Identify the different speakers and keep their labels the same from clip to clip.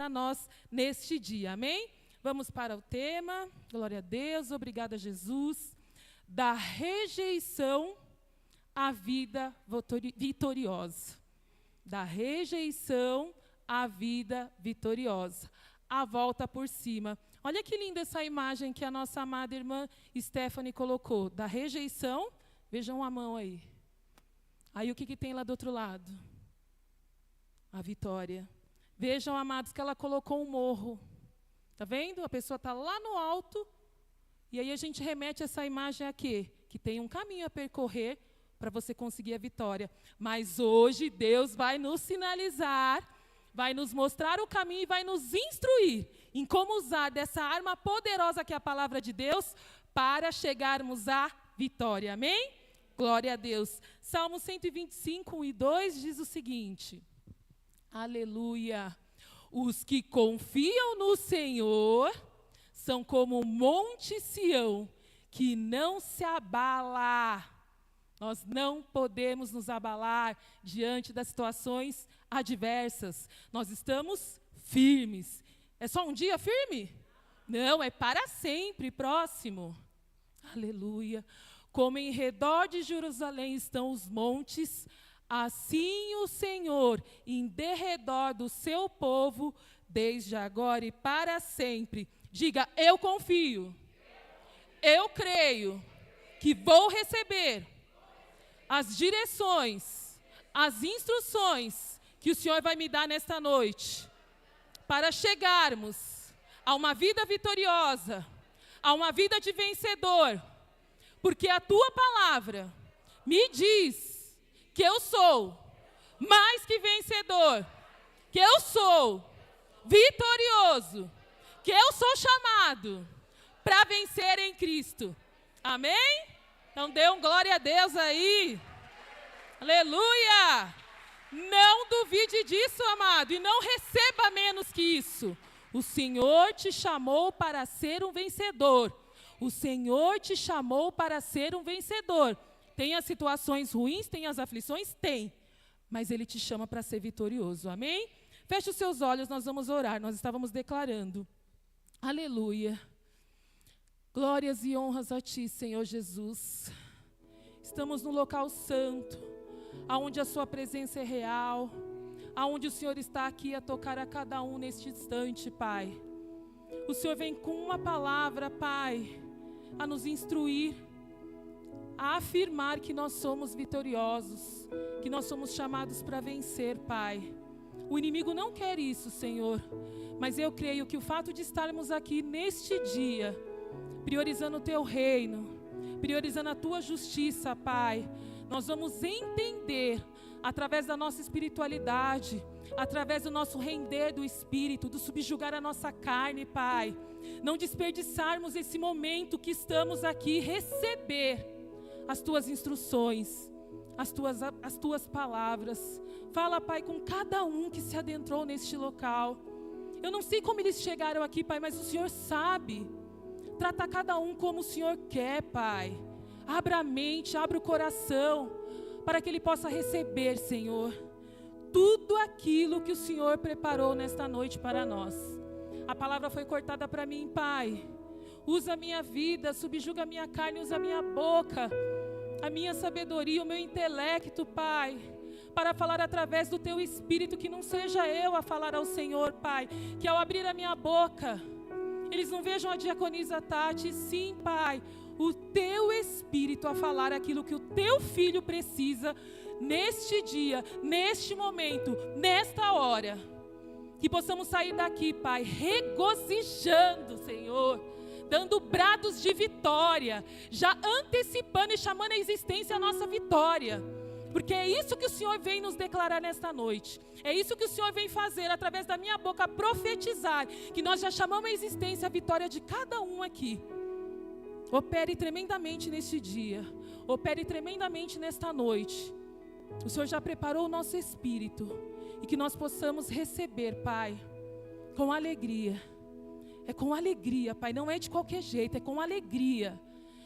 Speaker 1: para nós neste dia, amém? Vamos para o tema, glória a Deus, obrigada Jesus, da rejeição à vida vitoriosa. Da rejeição à vida vitoriosa. A volta por cima. Olha que linda essa imagem que a nossa amada irmã Stephanie colocou. Da rejeição, vejam a mão aí. Aí o que tem lá do outro lado? A vitória. Vejam, amados, que ela colocou um morro. Está vendo? A pessoa está lá no alto. E aí a gente remete essa imagem a quê? Que tem um caminho a percorrer para você conseguir a vitória. Mas hoje Deus vai nos sinalizar, vai nos mostrar o caminho e vai nos instruir em como usar dessa arma poderosa que é a palavra de Deus para chegarmos à vitória. Amém? Glória a Deus. Salmo 125, 1 e 2 diz o seguinte. Aleluia. Os que confiam no Senhor são como o monte Sião, que não se abala. Nós não podemos nos abalar diante das situações adversas. Nós estamos firmes. É só um dia firme? Não, é para sempre, próximo. Aleluia. Como em redor de Jerusalém estão os montes, assim o Senhor em derredor do seu povo, desde agora e para sempre. Diga, eu confio, eu creio que vou receber as direções, as instruções que o Senhor vai me dar nesta noite, para chegarmos a uma vida vitoriosa, a uma vida de vencedor, porque a tua palavra me diz que eu sou mais que vencedor, que eu sou vitorioso, que eu sou chamado para vencer em Cristo. Amém? Então dê um glória a Deus aí. Aleluia! Não duvide disso, amado, e não receba menos que isso. O Senhor te chamou para ser um vencedor. O Senhor te chamou para ser um vencedor. Tem as situações ruins, tem as aflições? Tem. Mas Ele te chama para ser vitorioso. Amém? Feche os seus olhos, nós vamos orar. Nós estávamos declarando. Aleluia. Glórias e honras a Ti, Senhor Jesus. Estamos no local santo, aonde a Sua presença é real, aonde o Senhor está aqui a tocar a cada um neste instante, Pai. O Senhor vem com uma palavra, Pai, a nos instruir, a afirmar que nós somos vitoriosos, que nós somos chamados para vencer, Pai. O inimigo não quer isso, Senhor, mas eu creio que o fato de estarmos aqui neste dia, priorizando o Teu reino, priorizando a Tua justiça, Pai, nós vamos entender, através da nossa espiritualidade, através do nosso render do Espírito, do subjugar a nossa carne, Pai, não desperdiçarmos esse momento que estamos aqui, receber as Tuas instruções, as tuas palavras. Fala, Pai, com cada um que se adentrou neste local. Eu não sei como eles chegaram aqui, Pai, mas o Senhor sabe. Trata cada um como o Senhor quer, Pai. Abra a mente, abra o coração, para que ele possa receber, Senhor, tudo aquilo que o Senhor preparou nesta noite para nós. A palavra foi cortada para mim, Pai. Usa a minha vida, subjuga a minha carne, usa a minha boca, a minha sabedoria, o meu intelecto, Pai, para falar através do Teu Espírito, que não seja eu a falar ao Senhor, Pai, que ao abrir a minha boca, eles não vejam a diaconisa Tati, sim, Pai, o Teu Espírito a falar aquilo que o Teu Filho precisa neste dia, neste momento, nesta hora. Que possamos sair daqui, Pai, regozijando, Senhor, dando brados de vitória, já antecipando e chamando à existência a nossa vitória. Porque é isso que o Senhor vem nos declarar nesta noite. É isso que o Senhor vem fazer através da minha boca, profetizar, que nós já chamamos à existência a vitória de cada um aqui. Opere tremendamente neste dia. Opere tremendamente nesta noite. O Senhor já preparou o nosso espírito. E que nós possamos receber, Pai, com alegria. É com alegria, Pai. Não é de qualquer jeito, é com alegria.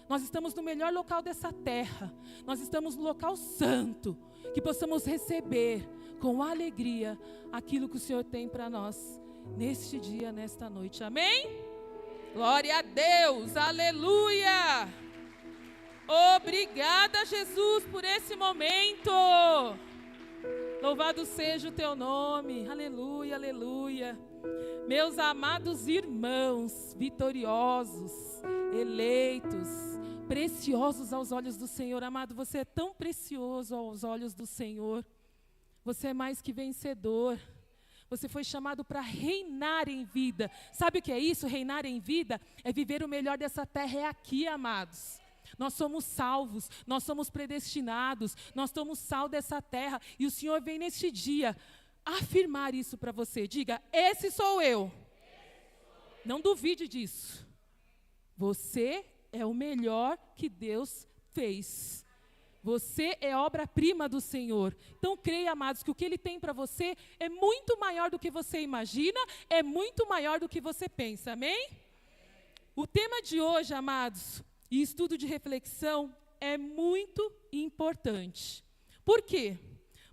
Speaker 1: Nós estamos no melhor local dessa terra. Nós estamos no local santo. Que possamos receber com alegria aquilo que o Senhor tem para nós. neste dia, nesta noite. Amém? Glória a Deus, aleluia! Obrigada, Jesus, por esse momento. Louvado seja o teu nome, aleluia, aleluia. Meus amados irmãos, vitoriosos, eleitos, preciosos aos olhos do Senhor. Amado, você é tão precioso aos olhos do Senhor. Você é mais que vencedor. Você foi chamado para reinar em vida. Sabe o que é isso? Reinar em vida é viver o melhor dessa terra, é aqui, amados. Nós somos salvos, nós somos predestinados, nós somos sal dessa terra. E o Senhor vem neste dia afirmar isso para você. Diga, esse sou eu. Não duvide disso. Você é o melhor que Deus fez. Você é obra-prima do Senhor. Então creia, amados, que o que Ele tem para você é muito maior do que você imagina, é muito maior do que você pensa, amém? O tema de hoje, amados, e estudo de reflexão, é muito importante. Por quê?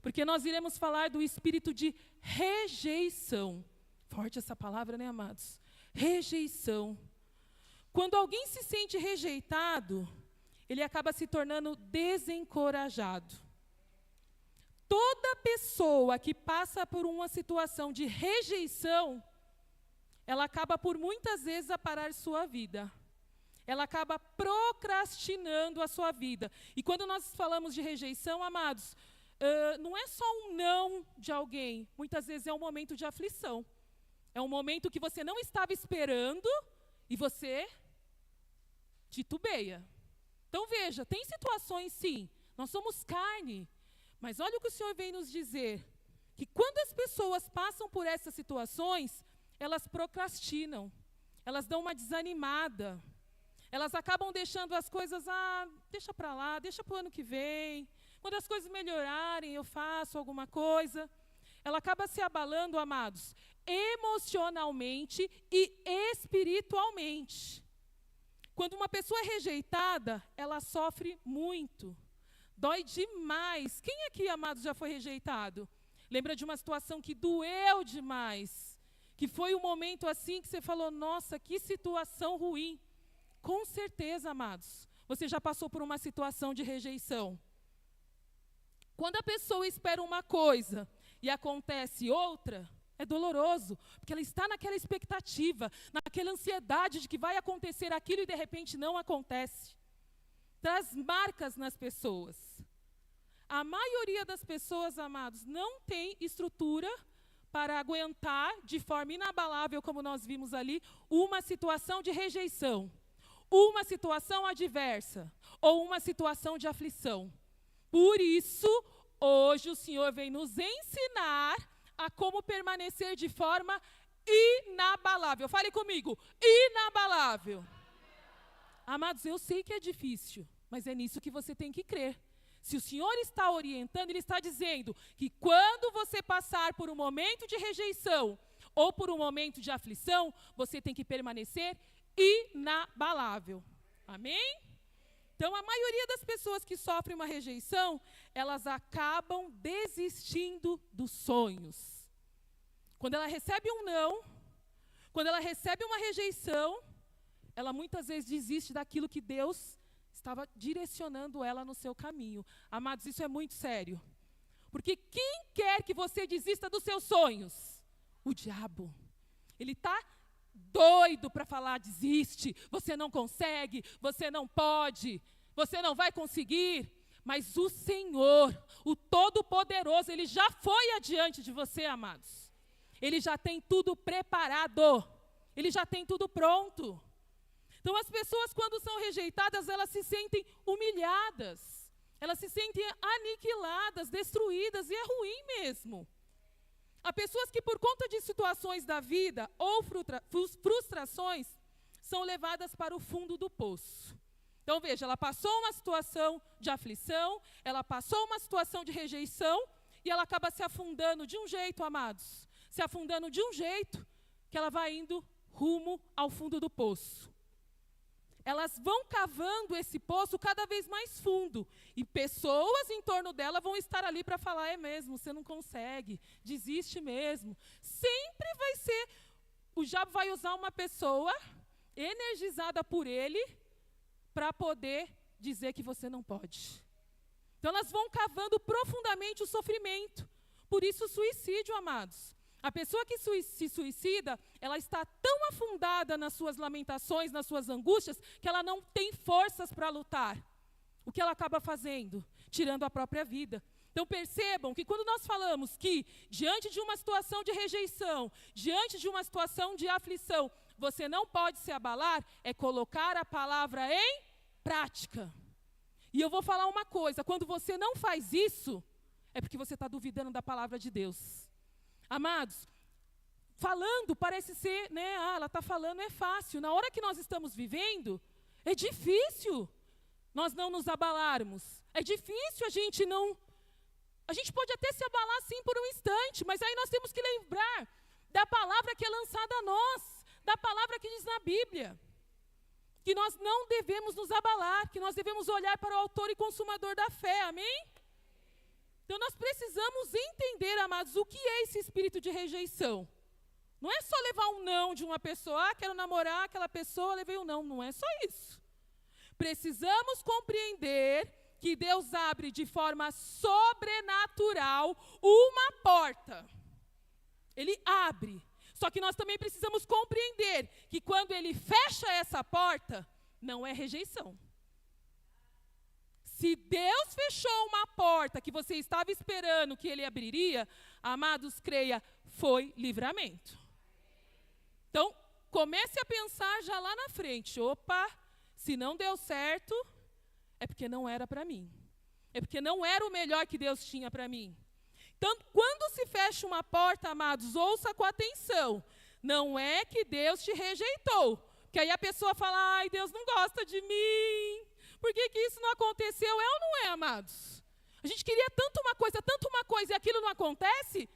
Speaker 1: Porque nós iremos falar do espírito de rejeição. Forte essa palavra, né, amados? Rejeição. Quando alguém se sente rejeitado, ele acaba se tornando desencorajado. Toda pessoa que passa por uma situação de rejeição, ela acaba por muitas vezes a parar sua vida. Ela acaba procrastinando a sua vida. E quando nós falamos de rejeição, amados, não é só um não de alguém. Muitas vezes é um momento de aflição. É um momento que você não estava esperando e você titubeia. Então veja, tem situações sim, nós somos carne, mas olha o que o Senhor vem nos dizer, que quando as pessoas passam por essas situações, elas procrastinam, elas dão uma desanimada, elas acabam deixando as coisas, deixa para lá, deixa para o ano que vem, quando as coisas melhorarem eu faço alguma coisa. Ela acaba se abalando, amados, emocionalmente e espiritualmente. Quando uma pessoa é rejeitada, ela sofre muito, dói demais. Quem aqui, amados, já foi rejeitado? Lembra de uma situação que doeu demais, que foi um momento assim que você falou, nossa, que situação ruim. Com certeza, amados, você já passou por uma situação de rejeição. Quando a pessoa espera uma coisa e acontece outra, é doloroso, porque ela está naquela expectativa, naquela ansiedade de que vai acontecer aquilo e de repente não acontece. Traz marcas nas pessoas. A maioria das pessoas, amados, não tem estrutura para aguentar de forma inabalável, como nós vimos ali, uma situação de rejeição, uma situação adversa ou uma situação de aflição. Por isso, hoje o Senhor vem nos ensinar a como permanecer de forma inabalável. Fale comigo, inabalável. Amados, eu sei que é difícil, mas é nisso que você tem que crer. Se o Senhor está orientando, Ele está dizendo que quando você passar por um momento de rejeição ou por um momento de aflição, você tem que permanecer inabalável. Amém? Então, a maioria das pessoas que sofrem uma rejeição, elas acabam desistindo dos sonhos. Quando ela recebe um não, quando ela recebe uma rejeição, ela muitas vezes desiste daquilo que Deus estava direcionando ela no seu caminho. Amados, isso é muito sério. Porque quem quer que você desista dos seus sonhos? O diabo. Ele está doido para falar, desiste, você não consegue, você não pode, você não vai conseguir. Mas o Senhor, o Todo-Poderoso, Ele já foi adiante de você, amados. Ele já tem tudo preparado, Ele já tem tudo pronto. Então as pessoas quando são rejeitadas, elas se sentem humilhadas, elas se sentem aniquiladas, destruídas, e é ruim mesmo. Há pessoas que por conta de situações da vida ou frustrações, são levadas para o fundo do poço. Então veja, ela passou uma situação de aflição, ela passou uma situação de rejeição, e ela acaba se afundando de um jeito, amados, se afundando de um jeito, que ela vai indo rumo ao fundo do poço. Elas vão cavando esse poço cada vez mais fundo. E pessoas em torno dela vão estar ali para falar, é mesmo, você não consegue, desiste mesmo. Sempre vai ser o diabo vai usar uma pessoa energizada por ele para poder dizer que você não pode. Então elas vão cavando profundamente o sofrimento. Por isso o suicídio, amados. A pessoa que se suicida, ela está tão afundada nas suas lamentações, nas suas angústias, que ela não tem forças para lutar. O que ela acaba fazendo? Tirando a própria vida. Então percebam que quando nós falamos que diante de uma situação de rejeição, diante de uma situação de aflição, você não pode se abalar, é colocar a palavra em prática. E eu vou falar uma coisa, quando você não faz isso, é porque você está duvidando da palavra de Deus. Amados, falando parece ser, né, ela está falando, é fácil. Na hora que nós estamos vivendo, é difícil nós não nos abalarmos. É difícil a gente não... A gente pode até se abalar sim por um instante, mas aí nós temos que lembrar da palavra que é lançada a nós, da palavra que diz na Bíblia, que nós não devemos nos abalar, que nós devemos olhar para o autor e consumador da fé, amém? Então nós precisamos entender, amados, o que é esse espírito de rejeição. Não é só levar um não de uma pessoa, quero namorar aquela pessoa, levei um não, não é só isso. Precisamos compreender que Deus abre de forma sobrenatural uma porta. Ele abre. Só que nós também precisamos compreender que quando Ele fecha essa porta, não é rejeição. Se Deus fechou uma porta que você estava esperando que Ele abriria, amados, creia, foi livramento. Então, comece a pensar já lá na frente. Opa, se não deu certo, é porque não era para mim. É porque não era o melhor que Deus tinha para mim. Então, quando se fecha uma porta, amados, ouça com atenção. Não é que Deus te rejeitou. Porque aí a pessoa fala, ai, Deus não gosta de mim. Por que isso não aconteceu? É ou não é, amados? A gente queria tanto uma coisa, e aquilo não acontece,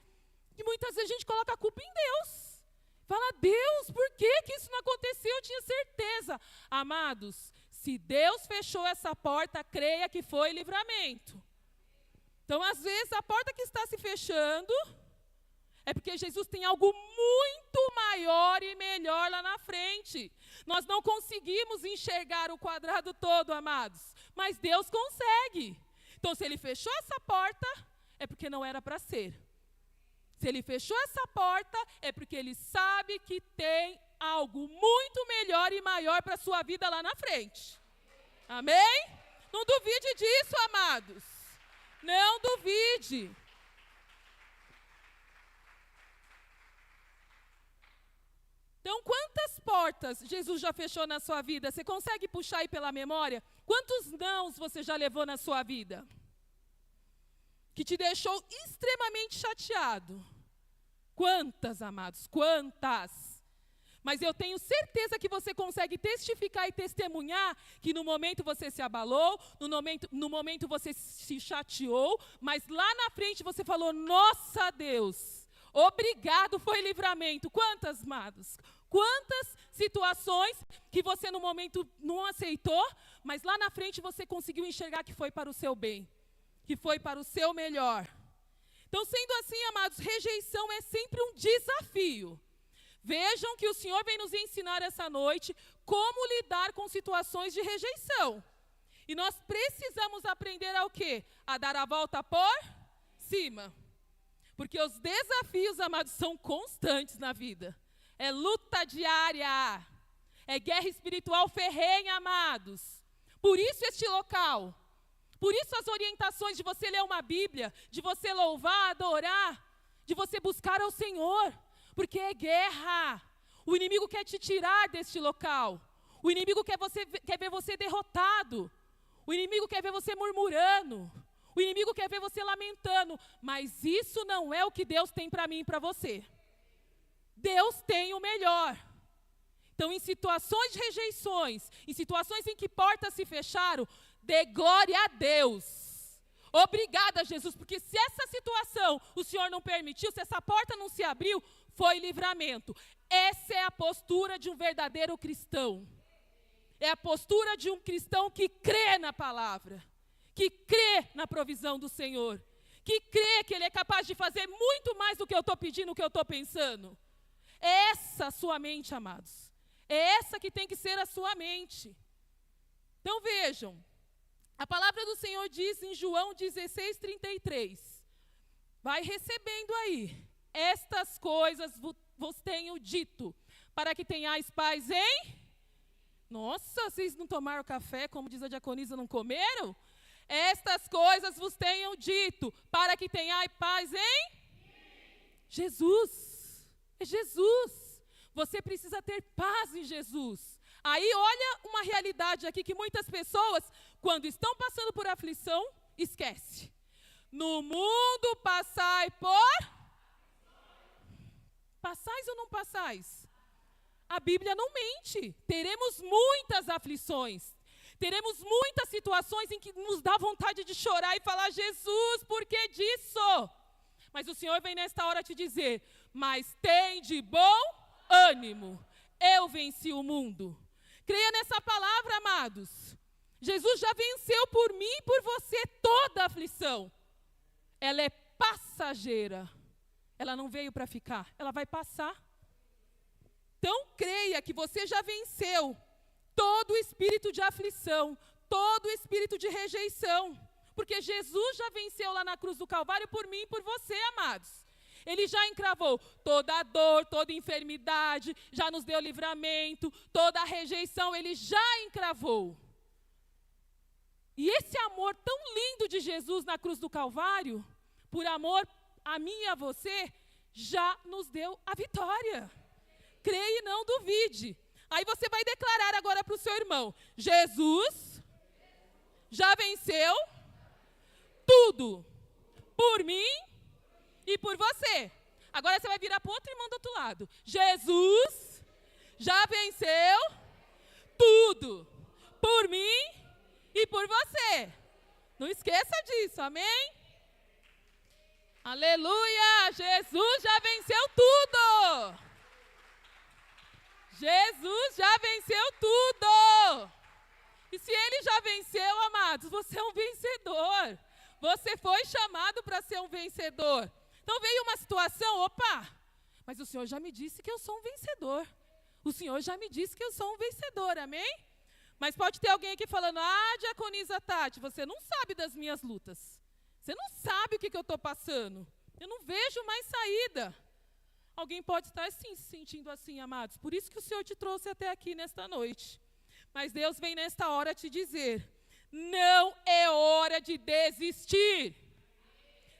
Speaker 1: que muitas vezes a gente coloca a culpa em Deus. Fala, Deus, por que isso não aconteceu? Eu tinha certeza. Amados, se Deus fechou essa porta, creia que foi livramento. Então, às vezes, a porta que está se fechando é porque Jesus tem algo muito maior e melhor lá na frente. Nós não conseguimos enxergar o quadrado todo, amados, mas Deus consegue. Então, se Ele fechou essa porta, é porque não era para ser. Se Ele fechou essa porta, é porque Ele sabe que tem algo muito melhor e maior para a sua vida lá na frente. Amém? Não duvide disso, amados. Não duvide. Então, quantas portas Jesus já fechou na sua vida? Você consegue puxar aí pela memória? Quantos nãos você já levou na sua vida? Que te deixou extremamente chateado. Quantas, amados? Quantas? Mas eu tenho certeza que você consegue testificar e testemunhar que no momento você se abalou, no momento você se chateou, mas lá na frente você falou, nossa Deus, obrigado, foi livramento. Quantas, amados? Quantas situações que você no momento não aceitou, mas lá na frente você conseguiu enxergar que foi para o seu bem, que foi para o seu melhor. Então, sendo assim, amados, rejeição é sempre um desafio. Vejam que o Senhor vem nos ensinar essa noite como lidar com situações de rejeição. E nós precisamos aprender ao quê? A dar a volta por cima. Porque os desafios, amados, são constantes na vida. É luta diária. É guerra espiritual ferrenha, amados. Por isso este local. Por isso as orientações de você ler uma Bíblia, de você louvar, adorar, de você buscar ao Senhor. Porque é guerra. O inimigo quer te tirar deste local. O inimigo quer ver você derrotado. O inimigo quer ver você murmurando. O inimigo quer ver você lamentando. Mas isso não é o que Deus tem para mim e para você. Deus tem o melhor. Então, em situações de rejeições, em situações em que portas se fecharam, dê glória a Deus. Obrigada, Jesus, porque se essa situação o Senhor não permitiu, se essa porta não se abriu, foi livramento. Essa é a postura de um verdadeiro cristão. É a postura de um cristão que crê na palavra, que crê na provisão do Senhor, que crê que Ele é capaz de fazer muito mais do que eu estou pedindo, do que eu estou pensando. É essa a sua mente, amados. É essa que tem que ser a sua mente. Então vejam, a palavra do Senhor diz em João 16:33. Vai recebendo aí. Estas coisas vos tenho dito, para que tenhais paz em... Nossa, vocês não tomaram café, como diz a diaconisa, não comeram? Estas coisas vos tenho dito, para que tenhais paz em... Jesus. É Jesus. Você precisa ter paz em Jesus. Aí olha uma realidade aqui que muitas pessoas, quando estão passando por aflição, esquece. No mundo passai por... Passais ou não passais? A Bíblia não mente. Teremos muitas aflições. Teremos muitas situações em que nos dá vontade de chorar e falar, Jesus, por que disso? Mas o Senhor vem nesta hora te dizer, mas tem de bom ânimo. Eu venci o mundo. Creia nessa palavra, amados. Jesus já venceu por mim e por você toda a aflição. Ela é passageira. Ela não veio para ficar, ela vai passar. Então, creia que você já venceu todo o espírito de aflição, todo o espírito de rejeição. Porque Jesus já venceu lá na cruz do Calvário por mim e por você, amados. Ele já encravou toda a dor, toda a enfermidade, já nos deu livramento, toda a rejeição, ele já encravou. E esse amor tão lindo de Jesus na cruz do Calvário, por amor a mim e a você, já nos deu a vitória. Creia e não duvide. Aí você vai declarar agora para o seu irmão, Jesus já venceu tudo por mim e por você. Agora você vai virar para o outro irmão do outro lado. Jesus já venceu tudo por mim e por você. Não esqueça disso, amém? Aleluia! Jesus já venceu tudo! Jesus já venceu tudo! E se ele já venceu, amados, você é um vencedor. Você foi chamado para ser um vencedor. Então veio uma situação, opa, mas o Senhor já me disse que eu sou um vencedor. O Senhor já me disse que eu sou um vencedor, amém? Mas pode ter alguém aqui falando, diaconisa Tati, você não sabe das minhas lutas. Você não sabe o que eu estou passando. Eu não vejo mais saída. Alguém pode estar sim se sentindo assim, amados. Por isso que o Senhor te trouxe até aqui nesta noite. Mas Deus vem nesta hora te dizer, não é hora de desistir.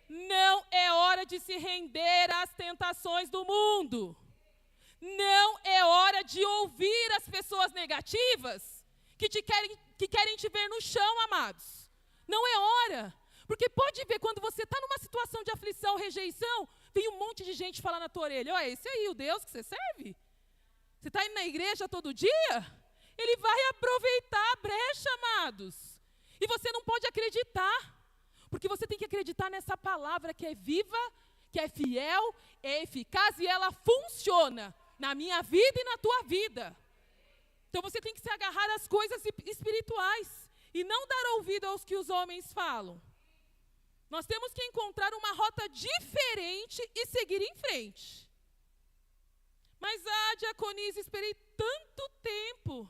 Speaker 1: Não é hora de se render às tentações do mundo. Não é hora de ouvir as pessoas negativas que querem te ver no chão, amados. Não é hora. Porque pode ver, quando você está numa situação de aflição, rejeição, vem um monte de gente falar na tua orelha, olha, esse aí, o Deus que você serve? Você está indo na igreja todo dia? Ele vai aproveitar a brecha, amados. E você não pode acreditar. Porque você tem que acreditar nessa palavra que é viva, que é fiel, é eficaz e ela funciona na minha vida e na tua vida. Então você tem que se agarrar às coisas espirituais e não dar ouvido aos que os homens falam. Nós temos que encontrar uma rota diferente e seguir em frente. Mas, diaconisa, esperei tanto tempo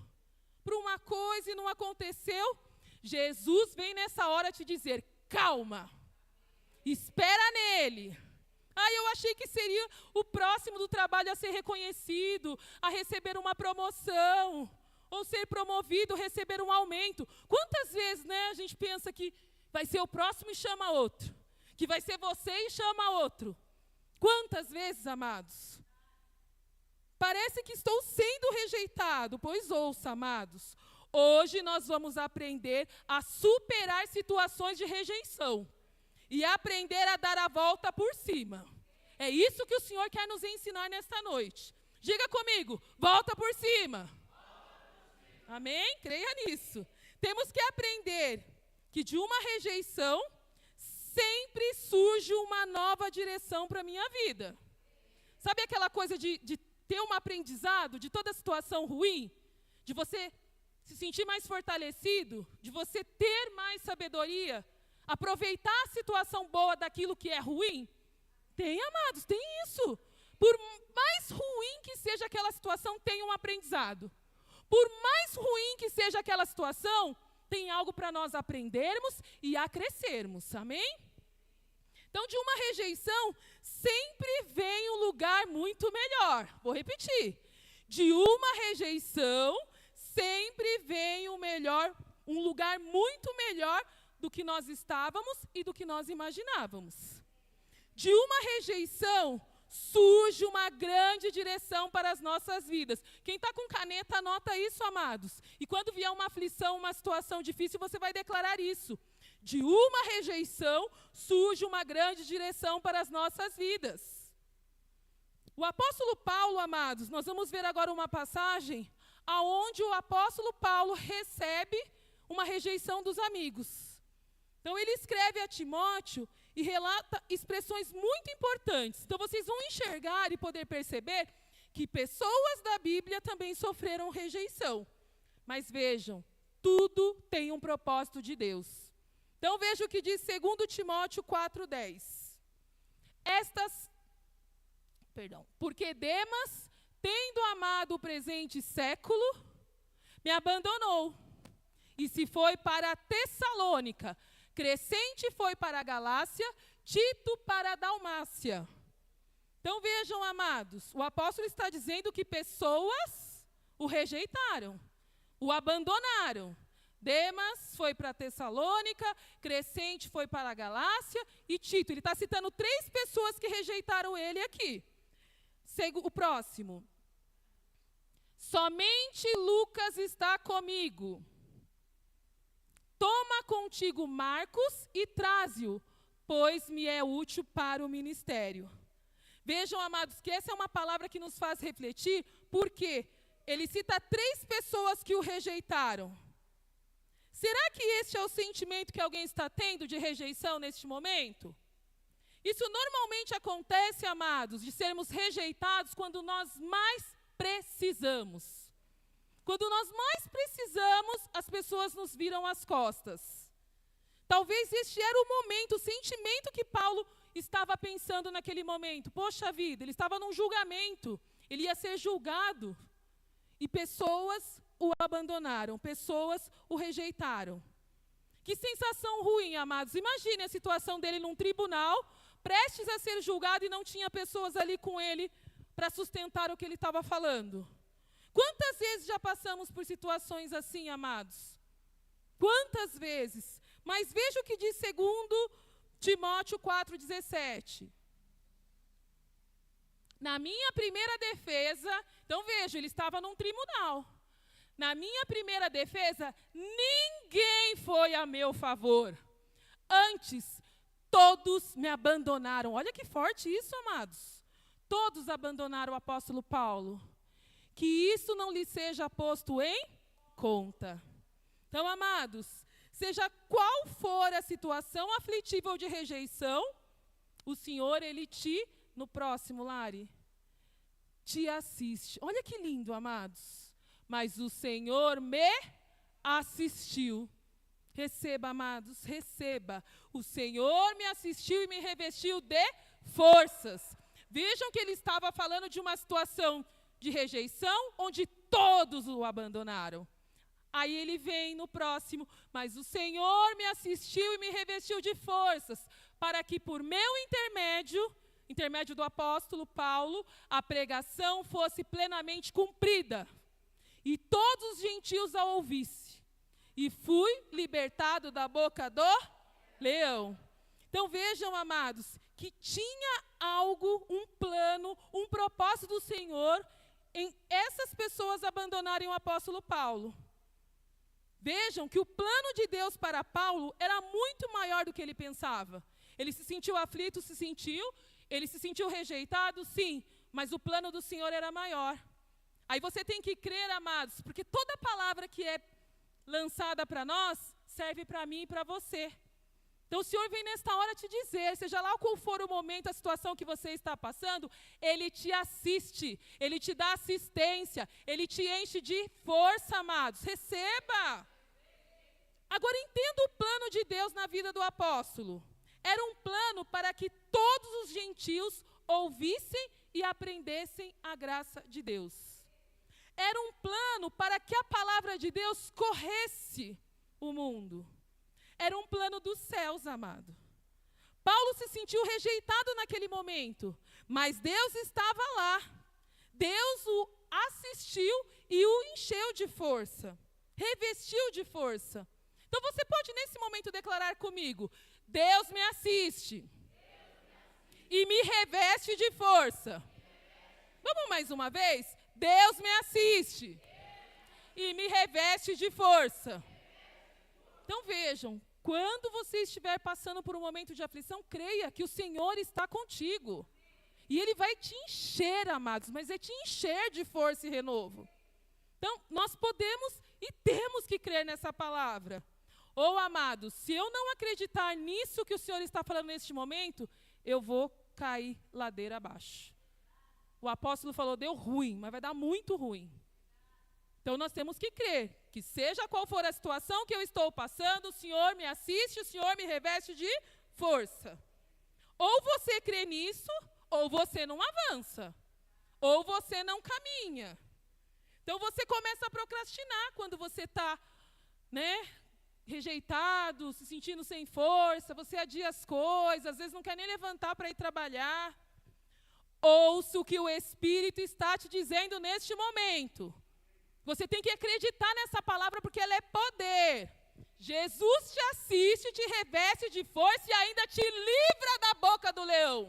Speaker 1: para uma coisa e não aconteceu. Jesus vem nessa hora te dizer, calma, espera nele. Eu achei que seria o próximo do trabalho a ser reconhecido, a receber uma promoção, ou ser promovido, receber um aumento. Quantas vezes, a gente pensa que vai ser o próximo e chama outro, que vai ser você e chama outro. Quantas vezes, amados? Parece que estou sendo rejeitado, pois ouça, amados, hoje nós vamos aprender a superar situações de rejeição e aprender a dar a volta por cima. É isso que o Senhor quer nos ensinar nesta noite. Diga comigo, volta por cima. Amém? Creia nisso. Temos que aprender que de uma rejeição sempre surge uma nova direção para a minha vida. Sabe aquela coisa de ter um aprendizado de toda situação ruim? De você se sentir mais fortalecido? De você ter mais sabedoria? Aproveitar a situação boa daquilo que é ruim? Tem, amados, tem isso. Por mais ruim que seja aquela situação, tem um aprendizado. Por mais ruim que seja aquela situação, tem algo para nós aprendermos e a crescermos. Amém? Então, de uma rejeição, sempre vem um lugar muito melhor. Vou repetir. De uma rejeição, sempre vem um lugar muito melhor do que nós estávamos e do que nós imaginávamos. De uma rejeição, surge uma grande direção para as nossas vidas. Quem está com caneta, anota isso, amados. E quando vier uma aflição, uma situação difícil, você vai declarar isso. De uma rejeição, surge uma grande direção para as nossas vidas. O apóstolo Paulo, amados, nós vamos ver agora uma passagem aonde o apóstolo Paulo recebe uma rejeição dos amigos. Então, ele escreve a Timóteo e relata expressões muito importantes. Então, vocês vão enxergar e poder perceber que pessoas da Bíblia também sofreram rejeição. Mas vejam, tudo tem um propósito de Deus. Então, veja o que diz 2 Timóteo 4,10. Porque Demas, tendo amado o presente século, me abandonou, e se foi para Tessalônica. Crescente foi para a Galácia, Tito para a Dalmácia. Então vejam, amados, o apóstolo está dizendo que pessoas o rejeitaram, o abandonaram. Demas foi para Tessalônica, Crescente foi para a Galácia e Tito. Ele está citando 3 pessoas que rejeitaram ele aqui. O próximo. Somente Lucas está comigo. Toma contigo Marcos e traze-o, pois me é útil para o ministério. Vejam, amados, que essa é uma palavra que nos faz refletir, porque ele cita 3 pessoas que o rejeitaram. Será que este é o sentimento que alguém está tendo de rejeição neste momento? Isso normalmente acontece, amados, de sermos rejeitados quando nós mais precisamos. Quando nós mais precisamos, as pessoas nos viram as costas. Talvez este era o momento, o sentimento que Paulo estava pensando naquele momento. Poxa vida, ele estava num julgamento, ele ia ser julgado. E pessoas o abandonaram, pessoas o rejeitaram. Que sensação ruim, amados. Imagine a situação dele num tribunal, prestes a ser julgado e não tinha pessoas ali com ele para sustentar o que ele estava falando. Quantas vezes já passamos por situações assim, amados? Quantas vezes? Mas veja o que diz 2 Timóteo 4,17. Na minha primeira defesa, então veja, ele estava num tribunal. Na minha primeira defesa, ninguém foi a meu favor. Antes, todos me abandonaram. Olha que forte isso, amados. Todos abandonaram o apóstolo Paulo. Que isso não lhe seja posto em conta. Então, amados, seja qual for a situação aflitiva ou de rejeição, o Senhor, Ele no próximo, Lari, te assiste. Olha que lindo, amados. Mas o Senhor me assistiu. Receba, amados, receba. O Senhor me assistiu e me revestiu de forças. Vejam que ele estava falando de uma situação de rejeição, onde todos o abandonaram. Aí ele vem no próximo, mas o Senhor me assistiu e me revestiu de forças, para que por meu intermédio do apóstolo Paulo, a pregação fosse plenamente cumprida, e todos os gentios a ouvissem. E fui libertado da boca do leão. Então vejam, amados, que tinha algo, um plano, um propósito do Senhor em essas pessoas abandonarem o apóstolo Paulo. Vejam que o plano de Deus para Paulo era muito maior do que ele pensava. Ele se sentiu aflito, ele se sentiu rejeitado, sim, mas o plano do Senhor era maior. Aí você tem que crer, amados, porque toda palavra que é lançada para nós serve para mim e para você. Então o Senhor vem nesta hora te dizer, seja lá qual for o momento, a situação que você está passando, Ele te assiste, Ele te dá assistência, Ele te enche de força, amados. Receba! Agora entenda o plano de Deus na vida do apóstolo. Era um plano para que todos os gentios ouvissem e aprendessem a graça de Deus. Era um plano para que a palavra de Deus corresse o mundo. Era um plano dos céus, amado. Paulo se sentiu rejeitado naquele momento, mas Deus estava lá. Deus o assistiu e o encheu de força, revestiu de força. Então você pode nesse momento declarar comigo: Deus me assiste e me reveste de força. Vamos mais uma vez? Deus me assiste e me reveste de força. Então vejam, quando você estiver passando por um momento de aflição, creia que o Senhor está contigo. E Ele vai te encher, amados, mas é te encher de força e renovo. Então, nós podemos e temos que crer nessa palavra. Ou, amados, se eu não acreditar nisso que o Senhor está falando neste momento, eu vou cair ladeira abaixo. O apóstolo falou, deu ruim, mas vai dar muito ruim. Então, nós temos que crer que seja qual for a situação que eu estou passando, o Senhor me assiste, o Senhor me reveste de força. Ou você crê nisso, ou você não avança, ou você não caminha. Então, você começa a procrastinar quando você está, rejeitado, se sentindo sem força, você adia as coisas, às vezes não quer nem levantar para ir trabalhar. Ouça o que o Espírito está te dizendo neste momento. Você tem que acreditar nessa palavra porque ela é poder. Jesus te assiste, te reveste de força e ainda te livra da boca do leão.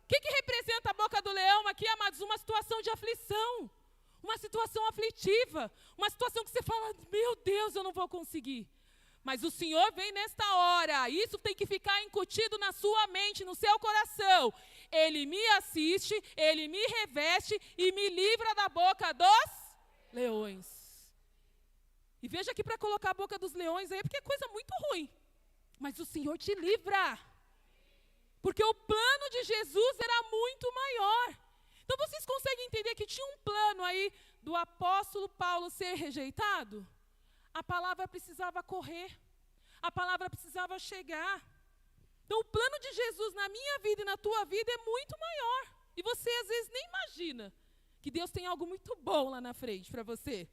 Speaker 1: O que representa a boca do leão aqui, amados? Uma situação de aflição, uma situação aflitiva, uma situação que você fala, meu Deus, eu não vou conseguir. Mas o Senhor vem nesta hora, isso tem que ficar incutido na sua mente, no seu coração. Ele me assiste, Ele me reveste e me livra da boca dos leões. E veja que para colocar a boca dos leões aí é porque é coisa muito ruim. Mas o Senhor te livra. Porque o plano de Jesus era muito maior. Então vocês conseguem entender que tinha um plano aí do apóstolo Paulo ser rejeitado? A palavra precisava correr. A palavra precisava chegar. Então o plano de Jesus na minha vida e na tua vida é muito maior. E você às vezes nem imagina que Deus tem algo muito bom lá na frente para você.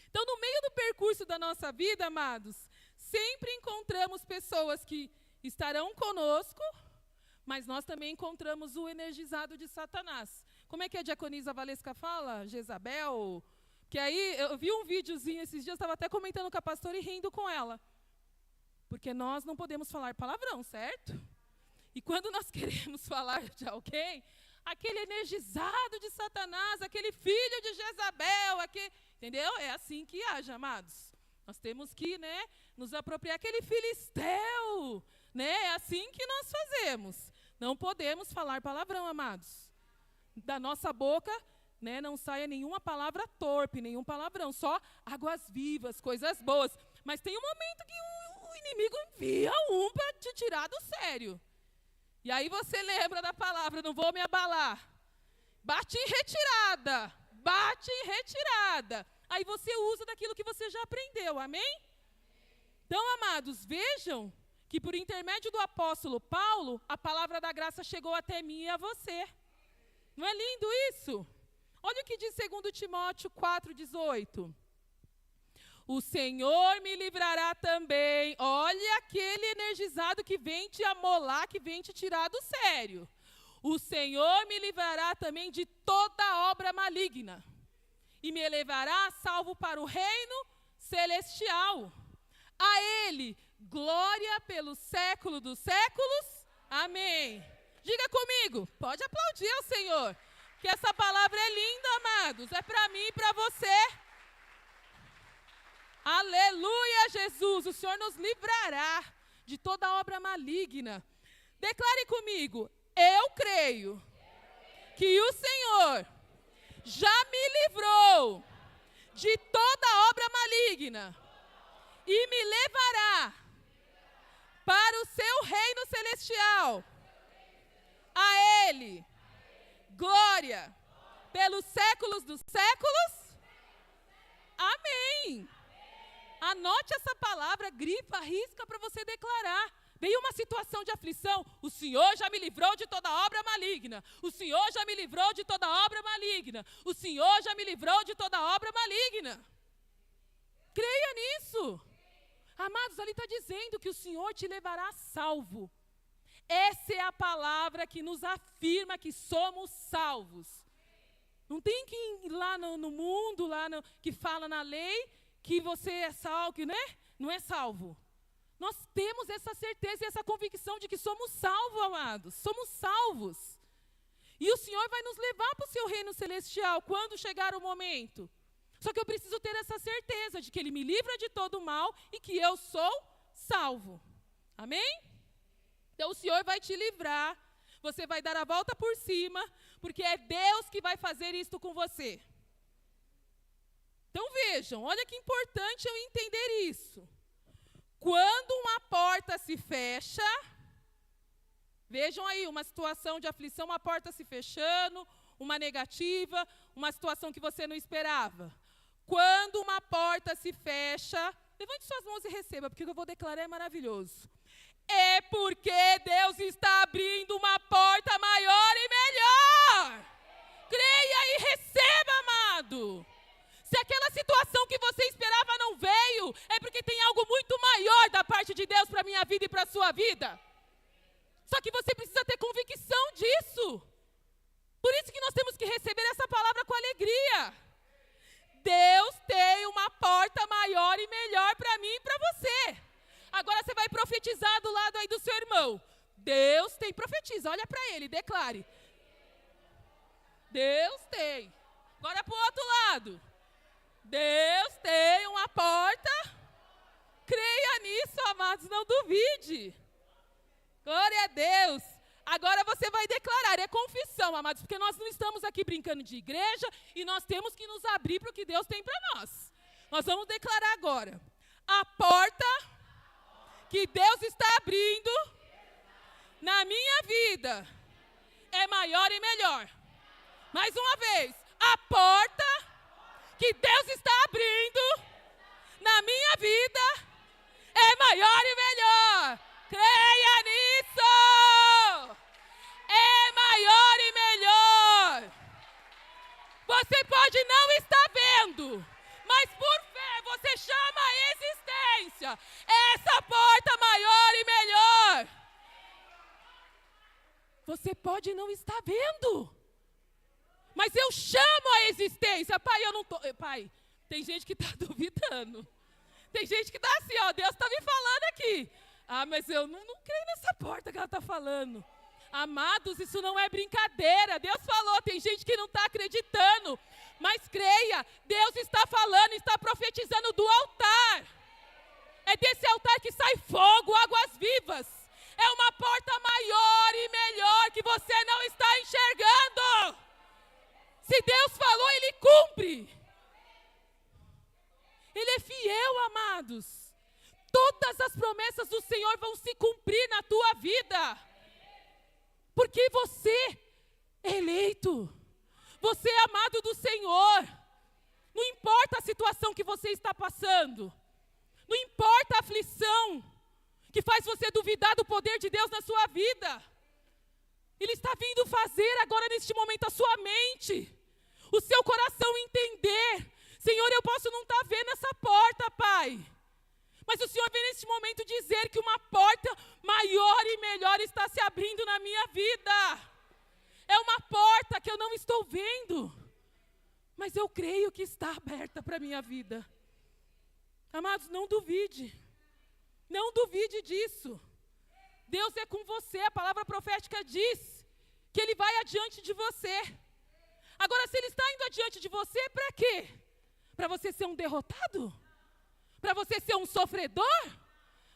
Speaker 1: Então no meio do percurso da nossa vida, amados, sempre encontramos pessoas que estarão conosco, mas nós também encontramos o energizado de Satanás. Como é que a diaconisa Valesca fala? Jezabel? Que aí eu vi um videozinho esses dias, estava até comentando com a pastora e rindo com ela. Porque nós não podemos falar palavrão, certo? E quando nós queremos falar de alguém, aquele energizado de Satanás, aquele filho de Jezabel, entendeu? É assim que age, amados. Nós temos que, nos apropriar aquele filisteu, É assim que nós fazemos. Não podemos falar palavrão, amados. Da nossa boca, não saia nenhuma palavra torpe, nenhum palavrão, só águas vivas, coisas boas. Mas tem um momento que o inimigo envia para te tirar do sério. E aí você lembra da palavra, não vou me abalar. Bate em retirada, bate em retirada. Aí você usa daquilo que você já aprendeu, amém? Então, amados, vejam que por intermédio do apóstolo Paulo, a palavra da graça chegou até mim e a você. Não é lindo isso? Olha o que diz 2 Timóteo 4,18. O Senhor me livrará também. Olha aquele energizado que vem te amolar, que vem te tirar do sério. O Senhor me livrará também de toda obra maligna. E me levará salvo para o reino celestial. A Ele, glória pelo século dos séculos. Amém. Diga comigo, pode aplaudir ao Senhor. Que essa palavra é linda, amados. É para mim e para você. Aleluia, Jesus. O Senhor nos livrará de toda obra maligna. Declare comigo, eu creio que o Senhor já me livrou de toda obra maligna e me levará para o seu reino celestial. A Ele, glória pelos séculos dos séculos. Amém. Anote essa palavra, grifa, risca para você declarar. veio uma situação de aflição, o Senhor já me livrou de toda obra maligna. O Senhor já me livrou de toda obra maligna. O Senhor já me livrou de toda obra maligna. Creia nisso. Amados, ali está dizendo que o Senhor te levará salvo. Essa é a palavra que nos afirma que somos salvos. Não tem que ir lá no mundo, que fala na lei, que você é salvo, né? Não é salvo. Nós temos essa certeza e essa convicção de que somos salvos, amados. Somos salvos. E o Senhor vai nos levar para o seu reino celestial quando chegar o momento. Só que eu preciso ter essa certeza de que Ele me livra de todo o mal e que eu sou salvo. Amém? Então o Senhor vai te livrar. Você vai dar a volta por cima, porque é Deus que vai fazer isto com você. Então vejam, olha que importante eu entender isso. Quando uma porta se fecha, vejam aí, uma situação de aflição, uma porta se fechando, uma negativa, uma situação que você não esperava. Quando uma porta se fecha, levante suas mãos e receba, porque o que eu vou declarar é maravilhoso. É porque Deus está abrindo uma porta maior e melhor. Creia e receba, amado. Se aquela situação que você esperava não veio, é porque tem algo muito maior da parte de Deus para a minha vida e para a sua vida. Só que você precisa ter convicção disso. Por isso que nós temos que receber essa palavra com alegria. Deus tem uma porta maior e melhor para mim e para você. Agora você vai profetizar do lado aí do seu irmão. Deus tem, profetiza, olha para ele, declare. Deus tem. Agora para o outro lado. Deus tem uma porta. Creia nisso, amados, não duvide. Glória a Deus. Agora você vai declarar, é confissão, amados, porque nós não estamos aqui brincando de igreja e nós temos que nos abrir para o que Deus tem para nós. Nós vamos declarar agora. A porta que Deus está abrindo na minha vida é maior e melhor. Mais uma vez. A porta que Deus está abrindo na minha vida é maior e melhor. Creia nisso! É maior e melhor. Você pode não estar vendo, mas por fé você chama a existência essa porta maior e melhor. Você pode não estar vendo, mas eu chamo a existência. Pai, eu não tô. Pai, tem gente que está duvidando. Tem gente que está assim, ó, Deus está me falando aqui. Ah, mas eu não creio nessa porta que ela está falando. Amados, isso não é brincadeira. Deus falou, tem gente que não está acreditando. Mas creia, Deus está falando, está profetizando do altar. É desse altar que sai fogo, águas vivas. É uma porta maior e melhor que você não está enxergando. Se Deus falou, Ele cumpre. Ele é fiel, amados. Todas as promessas do Senhor vão se cumprir na tua vida. Porque você é eleito. Você é amado do Senhor. Não importa a situação que você está passando. Não importa a aflição que faz você duvidar do poder de Deus na sua vida. Ele está vindo fazer agora neste momento a sua mente, o seu coração entender. Senhor, eu posso não estar vendo essa porta, Pai. Mas o Senhor vem neste momento dizer que uma porta maior e melhor está se abrindo na minha vida. É uma porta que eu não estou vendo, mas eu creio que está aberta para a minha vida. Amados, não duvide. Não duvide disso. Deus é com você. A palavra profética diz que Ele vai adiante de você. Agora, se Ele está indo adiante de você, para quê? Para você ser um derrotado? Para você ser um sofredor?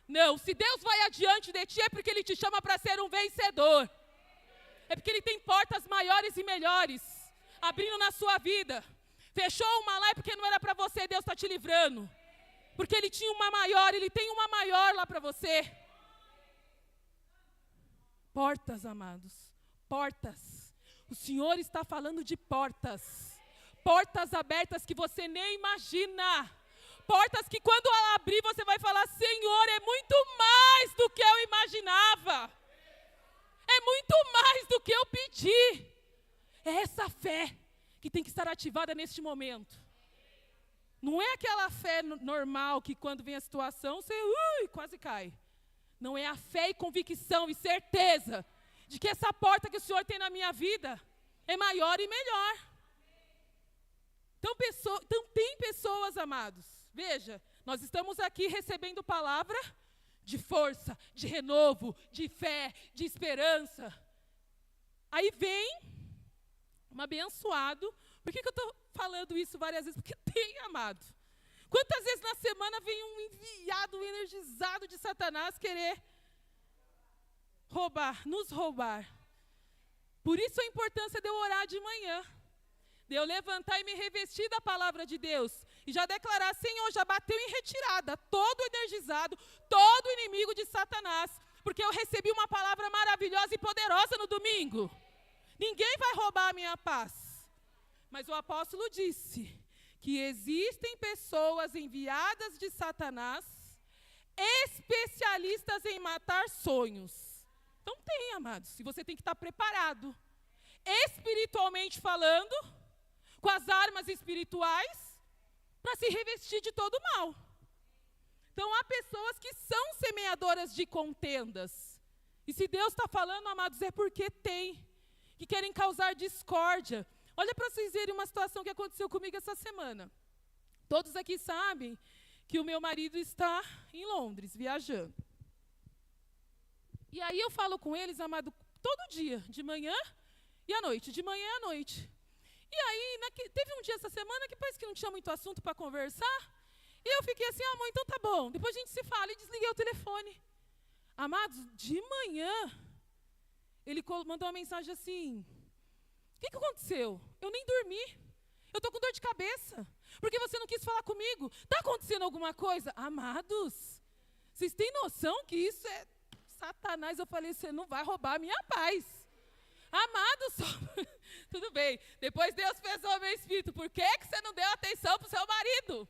Speaker 1: Não, se Deus vai adiante de ti é porque Ele te chama para ser um vencedor. É porque Ele tem portas maiores e melhores abrindo na sua vida. Fechou uma lá é porque não era para você, Deus está te livrando. Porque Ele tinha uma maior, Ele tem uma maior lá para você. Portas, amados, portas. O Senhor está falando de portas. Portas abertas que você nem imagina. portas que quando ela abrir, você vai falar, Senhor, é muito mais do que eu imaginava. É muito mais do que eu pedi. É essa fé que tem que estar ativada neste momento. Não é aquela fé normal que quando vem a situação, você quase cai. Não, é a fé e convicção e certeza de que essa porta que o Senhor tem na minha vida é maior e melhor. Então tem pessoas, amados, veja, nós estamos aqui recebendo palavra de força, de renovo, de fé, de esperança. Aí vem um abençoado. Por que eu estou falando isso várias vezes? Porque tem, amado. Quantas vezes na semana vem um enviado, um energizado de Satanás querer nos roubar. Por isso a importância de eu orar de manhã. De eu levantar e me revestir da palavra de Deus. E já declarar, Senhor, já bateu em retirada todo energizado, todo inimigo de Satanás. Porque eu recebi uma palavra maravilhosa e poderosa no domingo. Ninguém vai roubar a minha paz. Mas o apóstolo disse que existem pessoas enviadas de Satanás, especialistas em matar sonhos. Então tem, amados, e você tem que estar preparado. Espiritualmente falando, com as armas espirituais, para se revestir de todo mal. Então há pessoas que são semeadoras de contendas. E se Deus está falando, amados, é porque tem. Que querem causar discórdia. Olha para vocês verem uma situação que aconteceu comigo essa semana. Todos aqui sabem que o meu marido está em Londres, viajando. E aí eu falo com eles, amado, todo dia, de manhã e à noite, de manhã à noite. E aí, teve um dia essa semana que parece que não tinha muito assunto para conversar. E eu fiquei assim, amor, então tá bom. Depois a gente se fala e desliguei o telefone. Amados, de manhã, ele mandou uma mensagem assim, o que aconteceu? Eu nem dormi. Eu estou com dor de cabeça. Porque você não quis falar comigo? Está acontecendo alguma coisa? Amados, vocês têm noção que isso é Satanás? Eu falei, você não vai roubar a minha paz. Amados, tudo bem. Depois Deus pesou meu espírito. Por que você não deu atenção para o seu marido?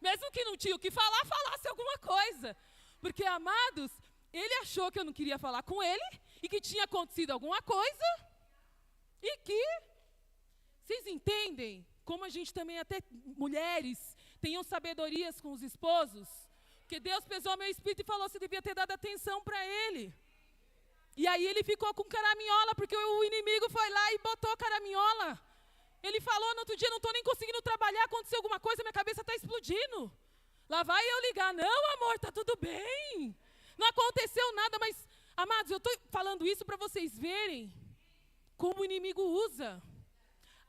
Speaker 1: Mesmo que não tinha o que falar, falasse alguma coisa. Porque, amados, ele achou que eu não queria falar com ele e que tinha acontecido alguma coisa. E que, vocês entendem como a gente também, até mulheres, tenham sabedorias com os esposos? Porque Deus pesou meu espírito e falou, você devia ter dado atenção para ele. E aí ele ficou com caraminhola, porque o inimigo foi lá e botou caraminhola. Ele falou no outro dia, não estou nem conseguindo trabalhar, aconteceu alguma coisa, minha cabeça está explodindo. Lá vai eu ligar, não amor, está tudo bem. Não aconteceu nada, mas, amados, eu estou falando isso para vocês verem como o inimigo usa.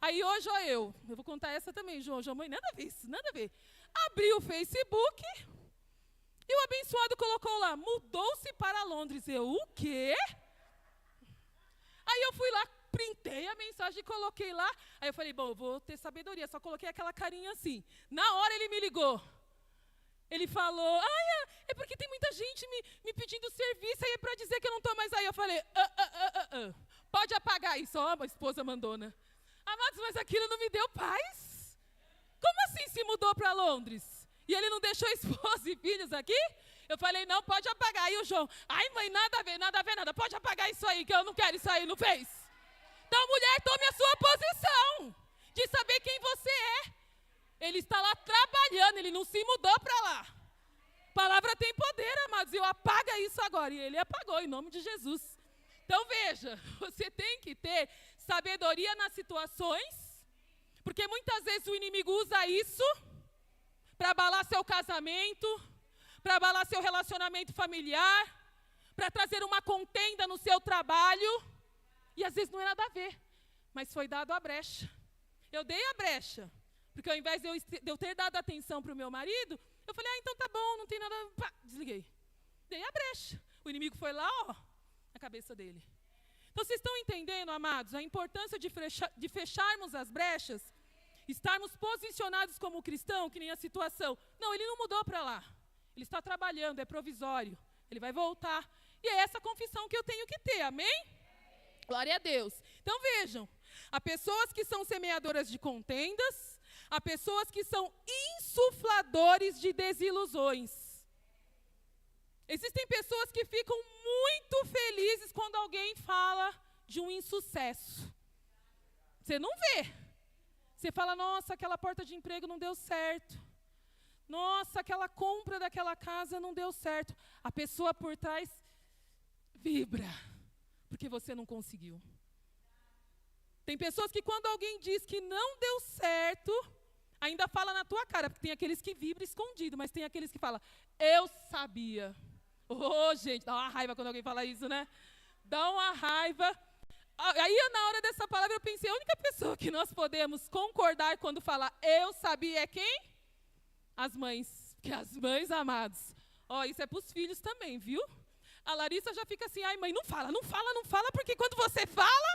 Speaker 1: Aí hoje, ó, eu vou contar essa também, João, mãe, nada a ver isso, nada a ver. Abri o Facebook e o abençoado colocou lá, mudou-se para Londres. Eu, o quê? Aí eu fui lá, printei a mensagem e coloquei lá. Aí eu falei, bom, eu vou ter sabedoria, só coloquei aquela carinha assim. Na hora ele me ligou. Ele falou, é porque tem muita gente me pedindo serviço, aí é para dizer que eu não estou mais aí. Eu falei, pode apagar isso. Ó, a esposa mandou, né? Amados, mas aquilo não me deu paz. Como assim se mudou para Londres? E ele não deixou esposa e filhos aqui? Eu falei, não, pode apagar. Aí o João, ai mãe, nada a ver, nada. Pode apagar isso aí, que eu não quero isso aí, não fez? Então, mulher, tome a sua posição de saber quem você é. Ele está lá trabalhando, ele não se mudou para lá. A palavra tem poder, amados, e eu apaga isso agora. E ele apagou, em nome de Jesus. Então, veja, você tem que ter sabedoria nas situações, porque muitas vezes o inimigo usa isso para abalar seu casamento, para abalar seu relacionamento familiar, para trazer uma contenda no seu trabalho, e às vezes não é nada a ver, mas foi dado a brecha. Eu dei a brecha, porque ao invés de eu ter dado atenção para o meu marido, eu falei, então tá bom, não tem nada, pá, desliguei. Dei a brecha. O inimigo foi lá, ó, na cabeça dele. Então, vocês estão entendendo, amados, a importância de fecharmos as brechas, estarmos posicionados como cristão, que nem a situação. Não, ele não mudou para lá. Ele está trabalhando, é provisório. Ele vai voltar. E é essa confissão que eu tenho que ter, amém? Glória a Deus. Então, vejam, há pessoas que são semeadoras de contendas, há pessoas que são insufladores de desilusões. Existem pessoas que ficam muito felizes quando alguém fala de um insucesso. Você não vê. Você fala, nossa, aquela porta de emprego não deu certo. Nossa, aquela compra daquela casa não deu certo. A pessoa por trás vibra, porque você não conseguiu. Tem pessoas que quando alguém diz que não deu certo, ainda fala na tua cara, porque tem aqueles que vibram escondido, mas tem aqueles que falam, eu sabia. Gente, dá uma raiva quando alguém fala isso, né? Dá uma raiva. Aí, na hora dessa palavra, eu pensei, a única pessoa que nós podemos concordar quando fala eu sabia é quem? As mães. Porque as mães, amados. Isso é para os filhos também, viu? A Larissa já fica assim, ai mãe, não fala, porque quando você fala,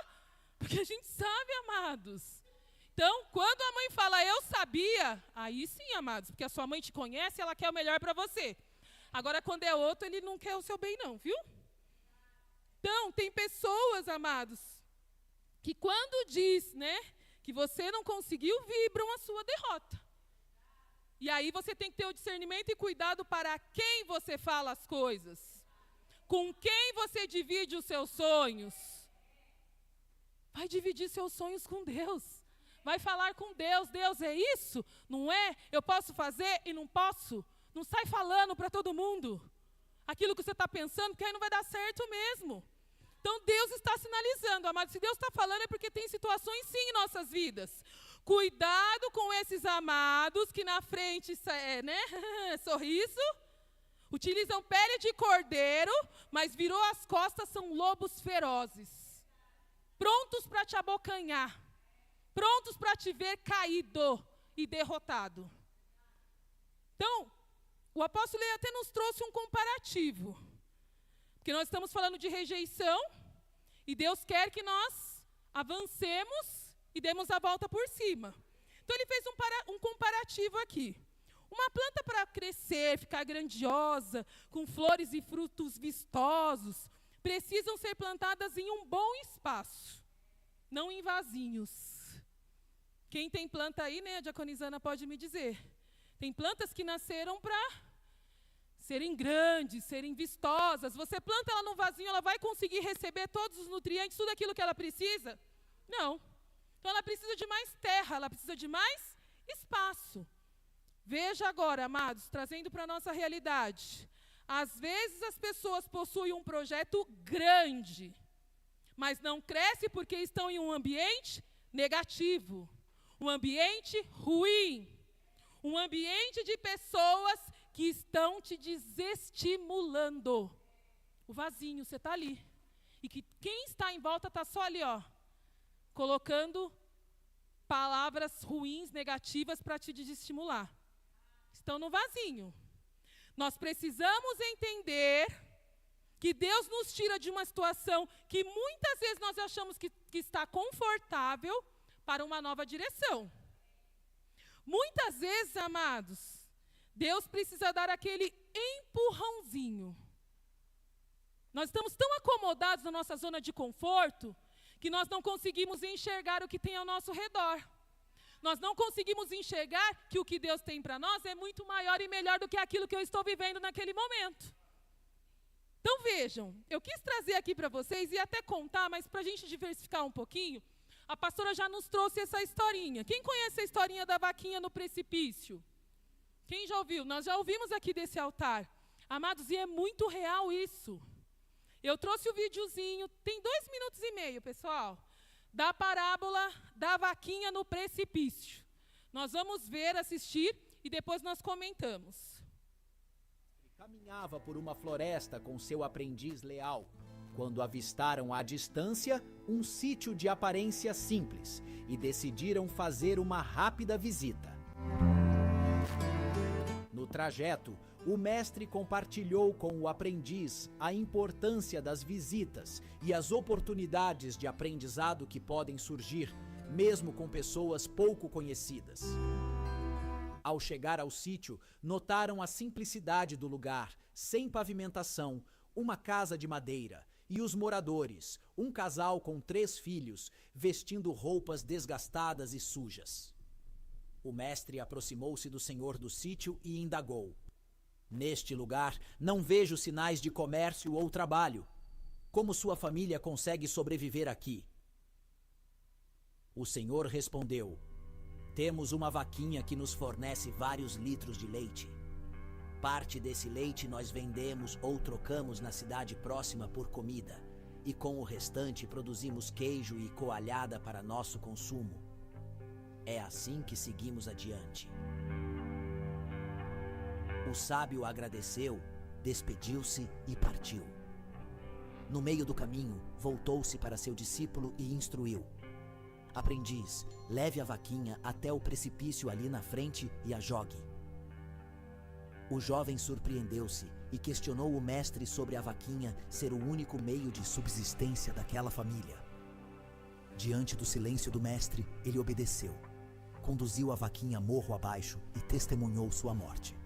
Speaker 1: porque a gente sabe, amados. Então, quando a mãe fala eu sabia, aí sim, amados, porque a sua mãe te conhece, ela quer o melhor para você. Agora, quando é outro, ele não quer o seu bem não, viu? Então, tem pessoas, amados, que quando diz, né, que você não conseguiu, vibram a sua derrota. E aí você tem que ter o discernimento e cuidado para quem você fala as coisas. Com quem você divide os seus sonhos. Vai dividir seus sonhos com Deus. Vai falar com Deus, Deus é isso? Não é? Eu posso fazer e não posso? Não sai falando para todo mundo aquilo que você está pensando, porque aí não vai dar certo mesmo. Então Deus está sinalizando, amado. Se Deus está falando é porque tem situações sim em nossas vidas. Cuidado com esses amados que na frente, sorriso, utilizam pele de cordeiro, mas virou as costas, são lobos ferozes. Prontos para te abocanhar. Prontos para te ver caído e derrotado. Então, o apóstolo até nos trouxe um comparativo. Porque nós estamos falando de rejeição e Deus quer que nós avancemos e demos a volta por cima. Então ele fez um comparativo aqui. Uma planta para crescer, ficar grandiosa, com flores e frutos vistosos, precisam ser plantadas em um bom espaço, não em vasinhos. Quem tem planta aí, né, a diaconizana pode me dizer. Tem plantas que nasceram para serem grandes, serem vistosas. Você planta ela num vasinho, ela vai conseguir receber todos os nutrientes, tudo aquilo que ela precisa? Não. Então ela precisa de mais terra, ela precisa de mais espaço. Veja agora, amados, trazendo para a nossa realidade. Às vezes as pessoas possuem um projeto grande, mas não cresce porque estão em um ambiente negativo, um ambiente ruim, um ambiente de pessoas que estão te desestimulando. O vasinho, você está ali. E que quem está em volta está só ali, colocando palavras ruins, negativas para te desestimular. Estão no vasinho. Nós precisamos entender que Deus nos tira de uma situação que muitas vezes nós achamos que está confortável para uma nova direção. Muitas vezes, amados, Deus precisa dar aquele empurrãozinho. Nós estamos tão acomodados na nossa zona de conforto que nós não conseguimos enxergar o que tem ao nosso redor. Nós não conseguimos enxergar que o que Deus tem para nós é muito maior e melhor do que aquilo que eu estou vivendo naquele momento. Então vejam, eu quis trazer aqui para vocês e até contar, mas para a gente diversificar um pouquinho, a pastora já nos trouxe essa historinha. Quem conhece a historinha da vaquinha no precipício? Quem já ouviu? Nós já ouvimos aqui desse altar. Amados, e é muito real isso. Eu trouxe o videozinho, tem 2 minutos e meio, pessoal, da parábola da vaquinha no precipício. Nós vamos ver, assistir e depois nós comentamos.
Speaker 2: Ele caminhava por uma floresta com seu aprendiz leal, quando avistaram à distância um sítio de aparência simples e decidiram fazer uma rápida visita. No trajeto, o mestre compartilhou com o aprendiz a importância das visitas e as oportunidades de aprendizado que podem surgir, mesmo com pessoas pouco conhecidas. Ao chegar ao sítio, notaram a simplicidade do lugar, sem pavimentação, uma casa de madeira, e os moradores, um casal com 3 filhos, vestindo roupas desgastadas e sujas. O mestre aproximou-se do senhor do sítio e indagou: Neste lugar não vejo sinais de comércio ou trabalho. Como sua família consegue sobreviver aqui? O senhor respondeu: Temos uma vaquinha que nos fornece vários litros de leite. Parte desse leite nós vendemos ou trocamos na cidade próxima por comida, e com o restante produzimos queijo e coalhada para nosso consumo. É assim que seguimos adiante. O sábio agradeceu, despediu-se e partiu. No meio do caminho, voltou-se para seu discípulo e instruiu: Aprendiz, leve a vaquinha até o precipício ali na frente e a jogue. O jovem surpreendeu-se e questionou o mestre sobre a vaquinha ser o único meio de subsistência daquela família. Diante do silêncio do mestre, ele obedeceu. Conduziu a vaquinha morro abaixo e testemunhou sua morte.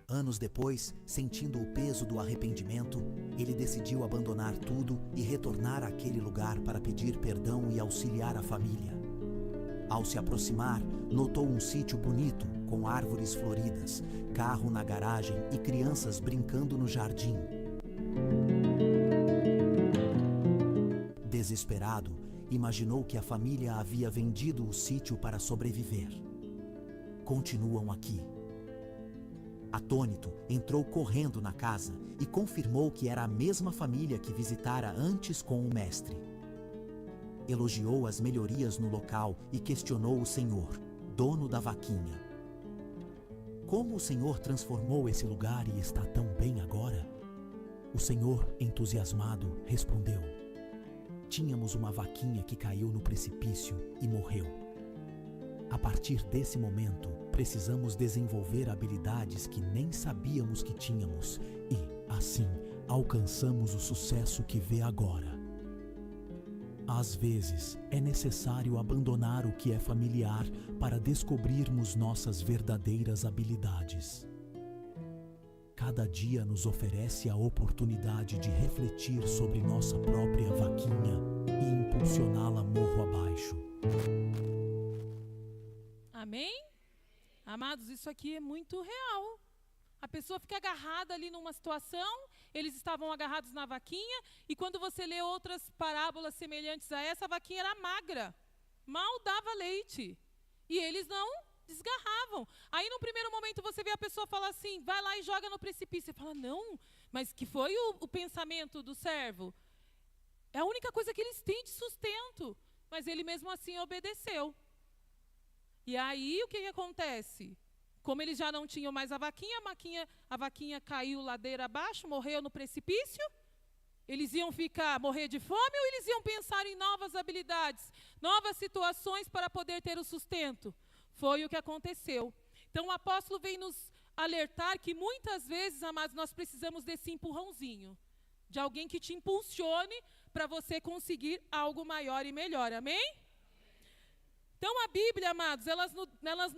Speaker 2: Anos depois, sentindo o peso do arrependimento, ele decidiu abandonar tudo e retornar àquele lugar para pedir perdão e auxiliar a família. Ao se aproximar, notou um sítio bonito, com árvores floridas, carro na garagem e crianças brincando no jardim. Desesperado, imaginou que a família havia vendido o sítio para sobreviver. Continuam aqui. Atônito, entrou correndo na casa e confirmou que era a mesma família que visitara antes com o mestre. Elogiou as melhorias no local e questionou o senhor, dono da vaquinha. Como o senhor transformou esse lugar e está tão bem agora? O senhor, entusiasmado, respondeu: Tínhamos uma vaquinha que caiu no precipício e morreu. A partir desse momento, precisamos desenvolver habilidades que nem sabíamos que tínhamos e, assim, alcançamos o sucesso que vê agora. Às vezes, é necessário abandonar o que é familiar para descobrirmos nossas verdadeiras habilidades. Cada dia nos oferece a oportunidade de refletir sobre nossa própria vaquinha e impulsioná-la morro abaixo.
Speaker 1: Amém? Amados, isso aqui é muito real. A pessoa fica agarrada ali numa situação, eles estavam agarrados na vaquinha, e quando você lê outras parábolas semelhantes a essa, a vaquinha era magra, mal dava leite, e eles não desgarravam. Aí, no primeiro momento, você vê a pessoa falar assim, vai lá e joga no precipício. Você fala, não, mas que foi o pensamento do servo? É a única coisa que eles têm de sustento, mas ele mesmo assim obedeceu. E aí, o que acontece? Como eles já não tinham mais a vaquinha caiu ladeira abaixo, morreu no precipício. Eles iam morrer de fome ou eles iam pensar em novas habilidades, novas situações para poder ter o sustento? Foi o que aconteceu. Então, o apóstolo vem nos alertar que muitas vezes, amados, nós precisamos desse empurrãozinho, de alguém que te impulsione para você conseguir algo maior e melhor. Amém? Então, a Bíblia, amados, ela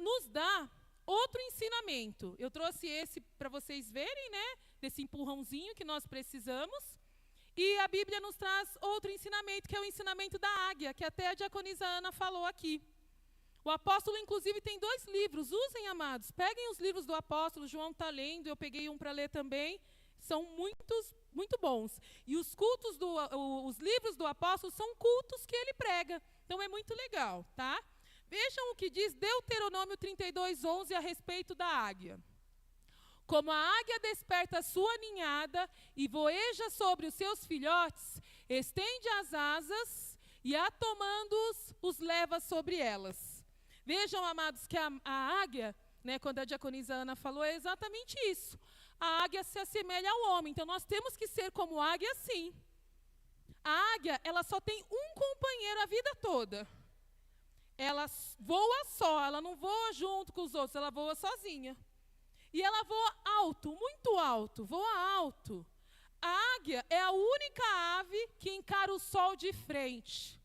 Speaker 1: nos dá outro ensinamento. Eu trouxe esse para vocês verem, né? Desse empurrãozinho que nós precisamos. E a Bíblia nos traz outro ensinamento, que é o ensinamento da águia, que até a diaconisa Ana falou aqui. O apóstolo, inclusive, tem 2 livros. Usem, amados. Peguem os livros do apóstolo. João está lendo, eu peguei um para ler também. São muito bons. E os livros do apóstolo são cultos que ele prega. Então, é muito legal, tá? Vejam o que diz Deuteronômio 32:11 a respeito da águia. Como a águia desperta a sua ninhada e voeja sobre os seus filhotes, estende as asas e, atomando-os, os leva sobre elas. Vejam, amados, que a águia, né, quando a diaconisa Ana falou, é exatamente isso. A águia se assemelha ao homem, então nós temos que ser como águia, sim. A águia, ela só tem um companheiro a vida toda. Ela voa só, ela não voa junto com os outros, ela voa sozinha. E ela voa alto, muito alto, voa alto. A águia é a única ave que encara o sol de frente.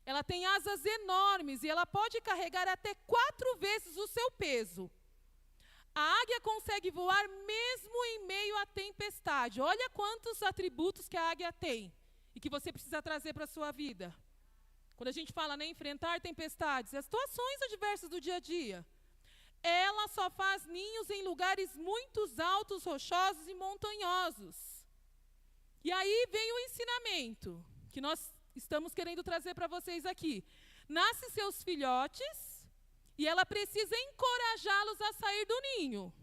Speaker 1: Ela tem asas enormes e ela pode carregar até 4 vezes o seu peso. A águia consegue voar mesmo em meio à tempestade. Olha quantos atributos que a águia tem e que você precisa trazer para a sua vida. quando a gente fala, né, enfrentar tempestades, as situações adversas do dia a dia, ela só faz ninhos em lugares muito altos, rochosos e montanhosos. E aí vem o ensinamento que nós estamos querendo trazer para vocês aqui. Nascem seus filhotes e ela precisa encorajá-los a sair do ninho.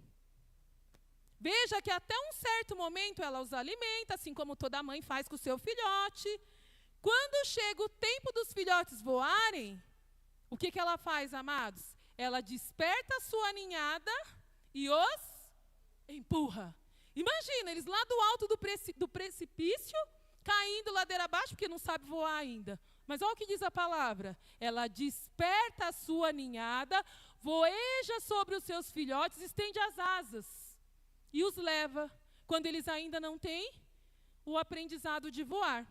Speaker 1: Veja que até um certo momento ela os alimenta, assim como toda mãe faz com o seu filhote. Quando chega o tempo dos filhotes voarem, o que ela faz, amados? Ela desperta a sua ninhada e os empurra. Imagina, eles lá do alto do precipício, caindo ladeira abaixo, porque não sabe voar ainda. Mas olha o que diz a palavra. Ela desperta a sua ninhada, voeja sobre os seus filhotes, estende as asas e os leva, quando eles ainda não têm o aprendizado de voar.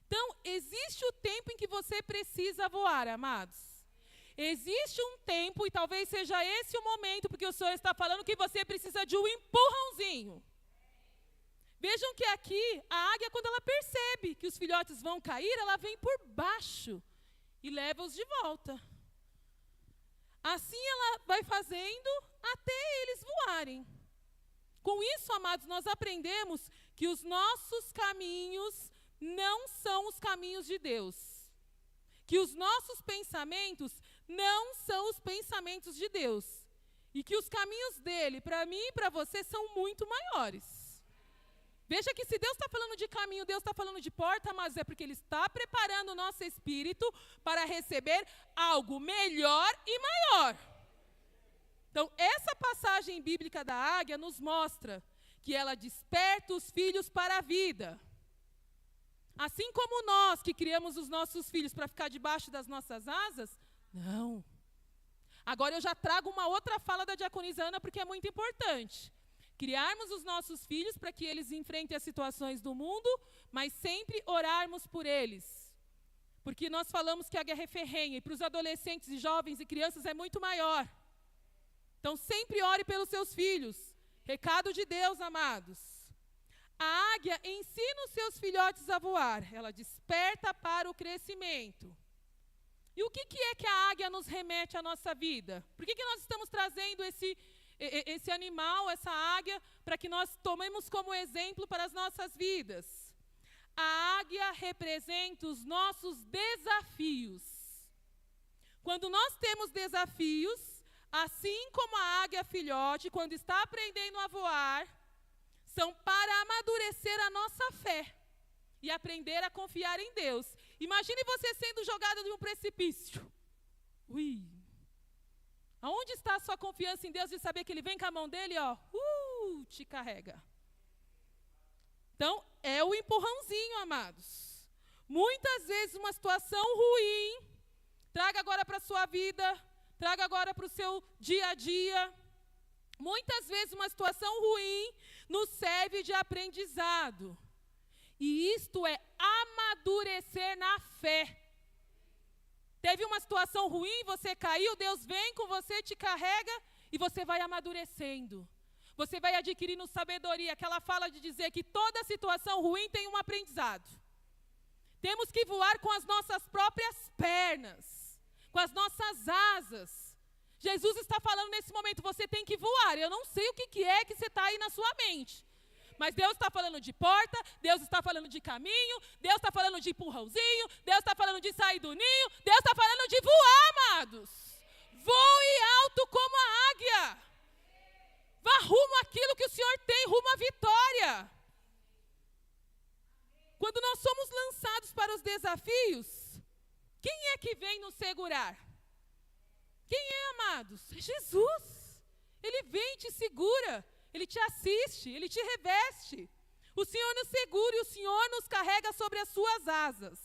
Speaker 1: Então, existe o tempo em que você precisa voar, amados. Existe um tempo, e talvez seja esse o momento, porque o Senhor está falando que você precisa de um empurrãozinho. Vejam que aqui, a águia, quando ela percebe que os filhotes vão cair, ela vem por baixo e leva-os de volta. Assim ela vai fazendo até eles voarem. Com isso, amados, nós aprendemos que os nossos caminhos não são os caminhos de Deus. Que os nossos pensamentos não são os pensamentos de Deus. E que os caminhos dele, para mim e para você, são muito maiores. Veja que se Deus está falando de caminho, Deus está falando de porta, mas é porque Ele está preparando o nosso espírito para receber algo melhor e maior. Então, essa passagem bíblica da águia nos mostra que ela desperta os filhos para a vida. Assim como nós que criamos os nossos filhos para ficar debaixo das nossas asas, não. Agora eu já trago uma outra fala da diaconisa Ana, porque é muito importante. Criarmos os nossos filhos para que eles enfrentem as situações do mundo, mas sempre orarmos por eles. Porque nós falamos que a guerra é ferrenha, e para os adolescentes e jovens e crianças é muito maior. Então, sempre ore pelos seus filhos. Recado de Deus, amados. A águia ensina os seus filhotes a voar. Ela desperta para o crescimento. E o que é que a águia nos remete à nossa vida? Por que nós estamos trazendo esse animal, essa águia, para que nós tomemos como exemplo para as nossas vidas? A águia representa os nossos desafios. Quando nós temos desafios, assim como a águia filhote, quando está aprendendo a voar, são para amadurecer a nossa fé e aprender a confiar em Deus. Imagine você sendo jogado de um precipício. Ui! Aonde está a sua confiança em Deus de saber que Ele vem com a mão dele, ó, te carrega. Então, é o empurrãozinho, amados. Muitas vezes uma situação ruim, traga agora para a sua vida, traga agora para o seu dia a dia. Muitas vezes uma situação ruim nos serve de aprendizado. E isto é amadurecer na fé. Teve uma situação ruim, você caiu, Deus vem com você, te carrega e você vai amadurecendo. Você vai adquirindo sabedoria. Aquela fala de dizer que toda situação ruim tem um aprendizado. Temos que voar com as nossas próprias pernas, com as nossas asas. Jesus está falando nesse momento, você tem que voar. Eu não sei o que é que você está aí na sua mente. Mas Deus está falando de porta, Deus está falando de caminho, Deus está falando de empurrãozinho, Deus está falando de sair do ninho, Deus está falando de voar, amados. Voe alto como a águia. Vá rumo àquilo que o Senhor tem, rumo à vitória. Quando nós somos lançados para os desafios, quem é que vem nos segurar? Quem é, amados? É Jesus. Ele vem e te segura. Ele te assiste, Ele te reveste. O Senhor nos segura e o Senhor nos carrega sobre as suas asas.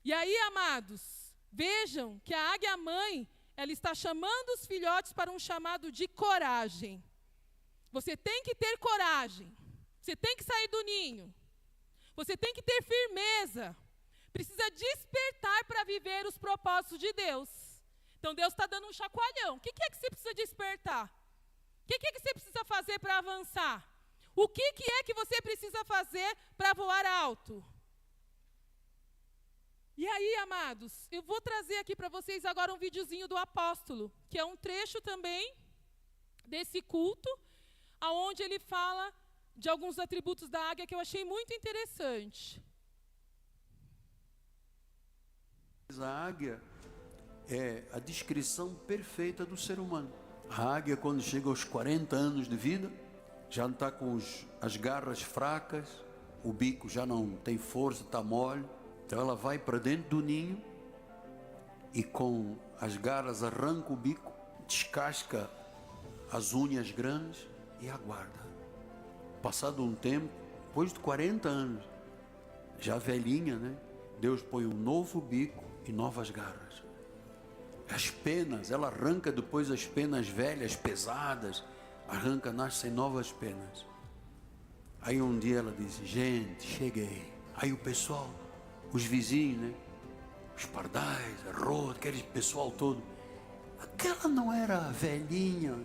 Speaker 1: E aí, amados, vejam que a águia mãe, ela está chamando os filhotes para um chamado de coragem. Você tem que ter coragem. Você tem que sair do ninho. Você tem que ter firmeza. Precisa despertar para viver os propósitos de Deus. Então, Deus está dando um chacoalhão. O que é que você precisa despertar? O que é que você precisa fazer para avançar? O que é que você precisa fazer para voar alto? E aí, amados, eu vou trazer aqui para vocês agora um videozinho do apóstolo, que é um trecho também desse culto, aonde ele fala de alguns atributos da águia que eu achei muito interessante.
Speaker 3: A águia é a descrição perfeita do ser humano. A águia, quando chega aos 40 anos de vida, já está com as garras fracas, o bico já não tem força, está mole. Então ela vai para dentro do ninho e com as garras arranca o bico, descasca as unhas grandes e aguarda. Passado um tempo, depois de 40 anos, já velhinha, né? Deus põe um novo bico e novas garras. As penas, ela arranca depois as penas velhas, pesadas, arranca, nascem novas penas. Aí um dia ela diz: gente, cheguei. Aí o pessoal, os vizinhos, né? Os pardais, a roda, aquele pessoal todo. Aquela não era a velhinha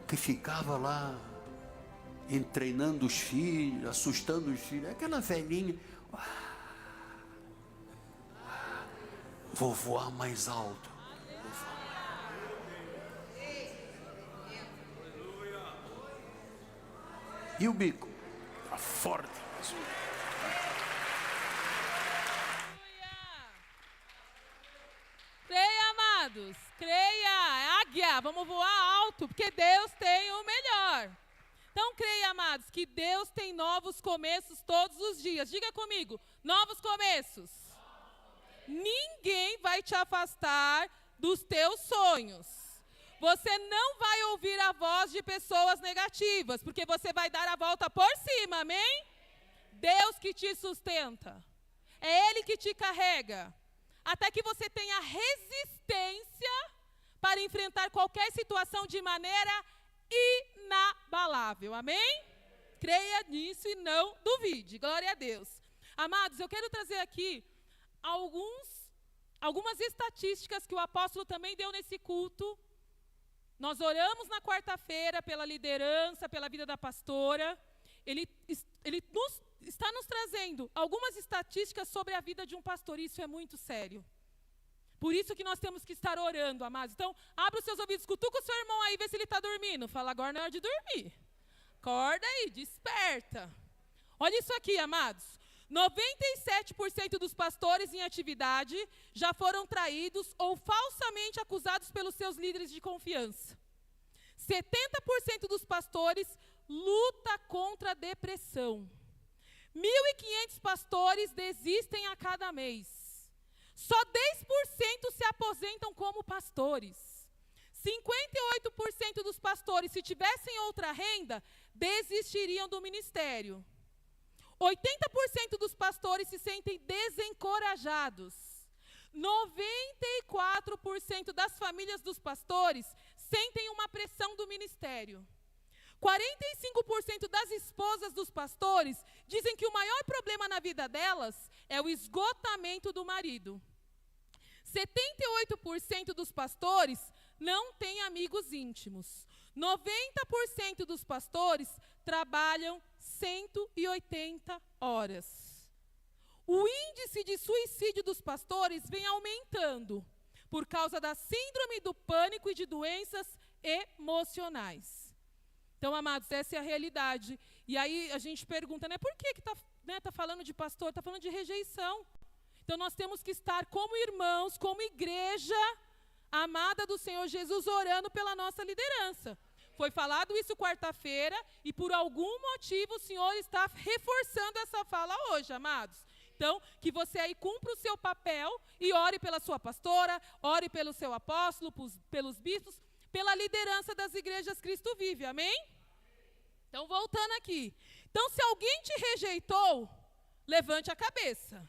Speaker 3: que ficava lá treinando os filhos, assustando os filhos? Aquela velhinha. Vou voar mais alto. E o bico? Está forte.
Speaker 1: Creia, amados, creia, águia, vamos voar alto, porque Deus tem o melhor. Então creia, amados, que Deus tem novos começos todos os dias. Diga comigo, novos começos. Ninguém vai te afastar dos teus sonhos. Você não vai ouvir a voz de pessoas negativas, porque você vai dar a volta por cima, amém? Deus que te sustenta. É Ele que te carrega. Até que você tenha resistência para enfrentar qualquer situação de maneira inabalável, amém? Creia nisso e não duvide, glória a Deus. Amados, eu quero trazer aqui algumas estatísticas que o apóstolo também deu nesse culto. Nós oramos na quarta-feira pela liderança, pela vida da pastora. Ele está nos trazendo algumas estatísticas sobre a vida de um pastor. Isso é muito sério. Por isso que nós temos que estar orando, amados. Então, abra os seus ouvidos, cutuca o seu irmão aí, vê se ele está dormindo. Fala, agora não é hora de dormir. Acorda aí, desperta. Olha isso aqui, amados. 97% dos pastores em atividade já foram traídos ou falsamente acusados pelos seus líderes de confiança. 70% dos pastores luta contra a depressão. 1.500 pastores desistem a cada mês. Só 10% se aposentam como pastores. 58% dos pastores, se tivessem outra renda, desistiriam do ministério. 80% dos pastores se sentem desencorajados. 94% das famílias dos pastores sentem uma pressão do ministério. 45% das esposas dos pastores dizem que o maior problema na vida delas é o esgotamento do marido. 78% dos pastores não têm amigos íntimos. 90% dos pastores trabalham 180 horas. O índice de suicídio dos pastores vem aumentando por causa da síndrome do pânico e de doenças emocionais. Então, amados, essa é a realidade. E aí a gente pergunta, né, por que está falando de pastor? Está falando de rejeição. Então, nós temos que estar como irmãos, como igreja amada do Senhor Jesus, orando pela nossa liderança. Foi falado isso quarta-feira e por algum motivo o Senhor está reforçando essa fala hoje, amados. Então, que você aí cumpra o seu papel e ore pela sua pastora, ore pelo seu apóstolo, pelos bispos, pela liderança das igrejas Cristo Vive, amém? Então, voltando aqui. Então, se alguém te rejeitou, levante a cabeça.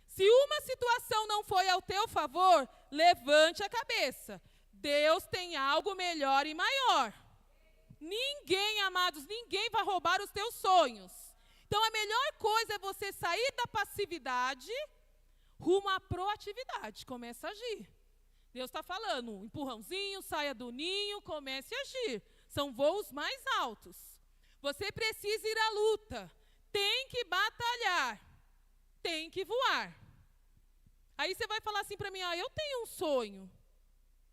Speaker 1: Se uma situação não foi ao teu favor, levante a cabeça. Deus tem algo melhor e maior. Ninguém, amados, ninguém vai roubar os teus sonhos. Então, a melhor coisa é você sair da passividade rumo à proatividade. Comece a agir. Deus está falando, um empurrãozinho, saia do ninho, comece a agir. São voos mais altos. Você precisa ir à luta. Tem que batalhar. tem que voar. Aí você vai falar assim para mim, eu tenho um sonho.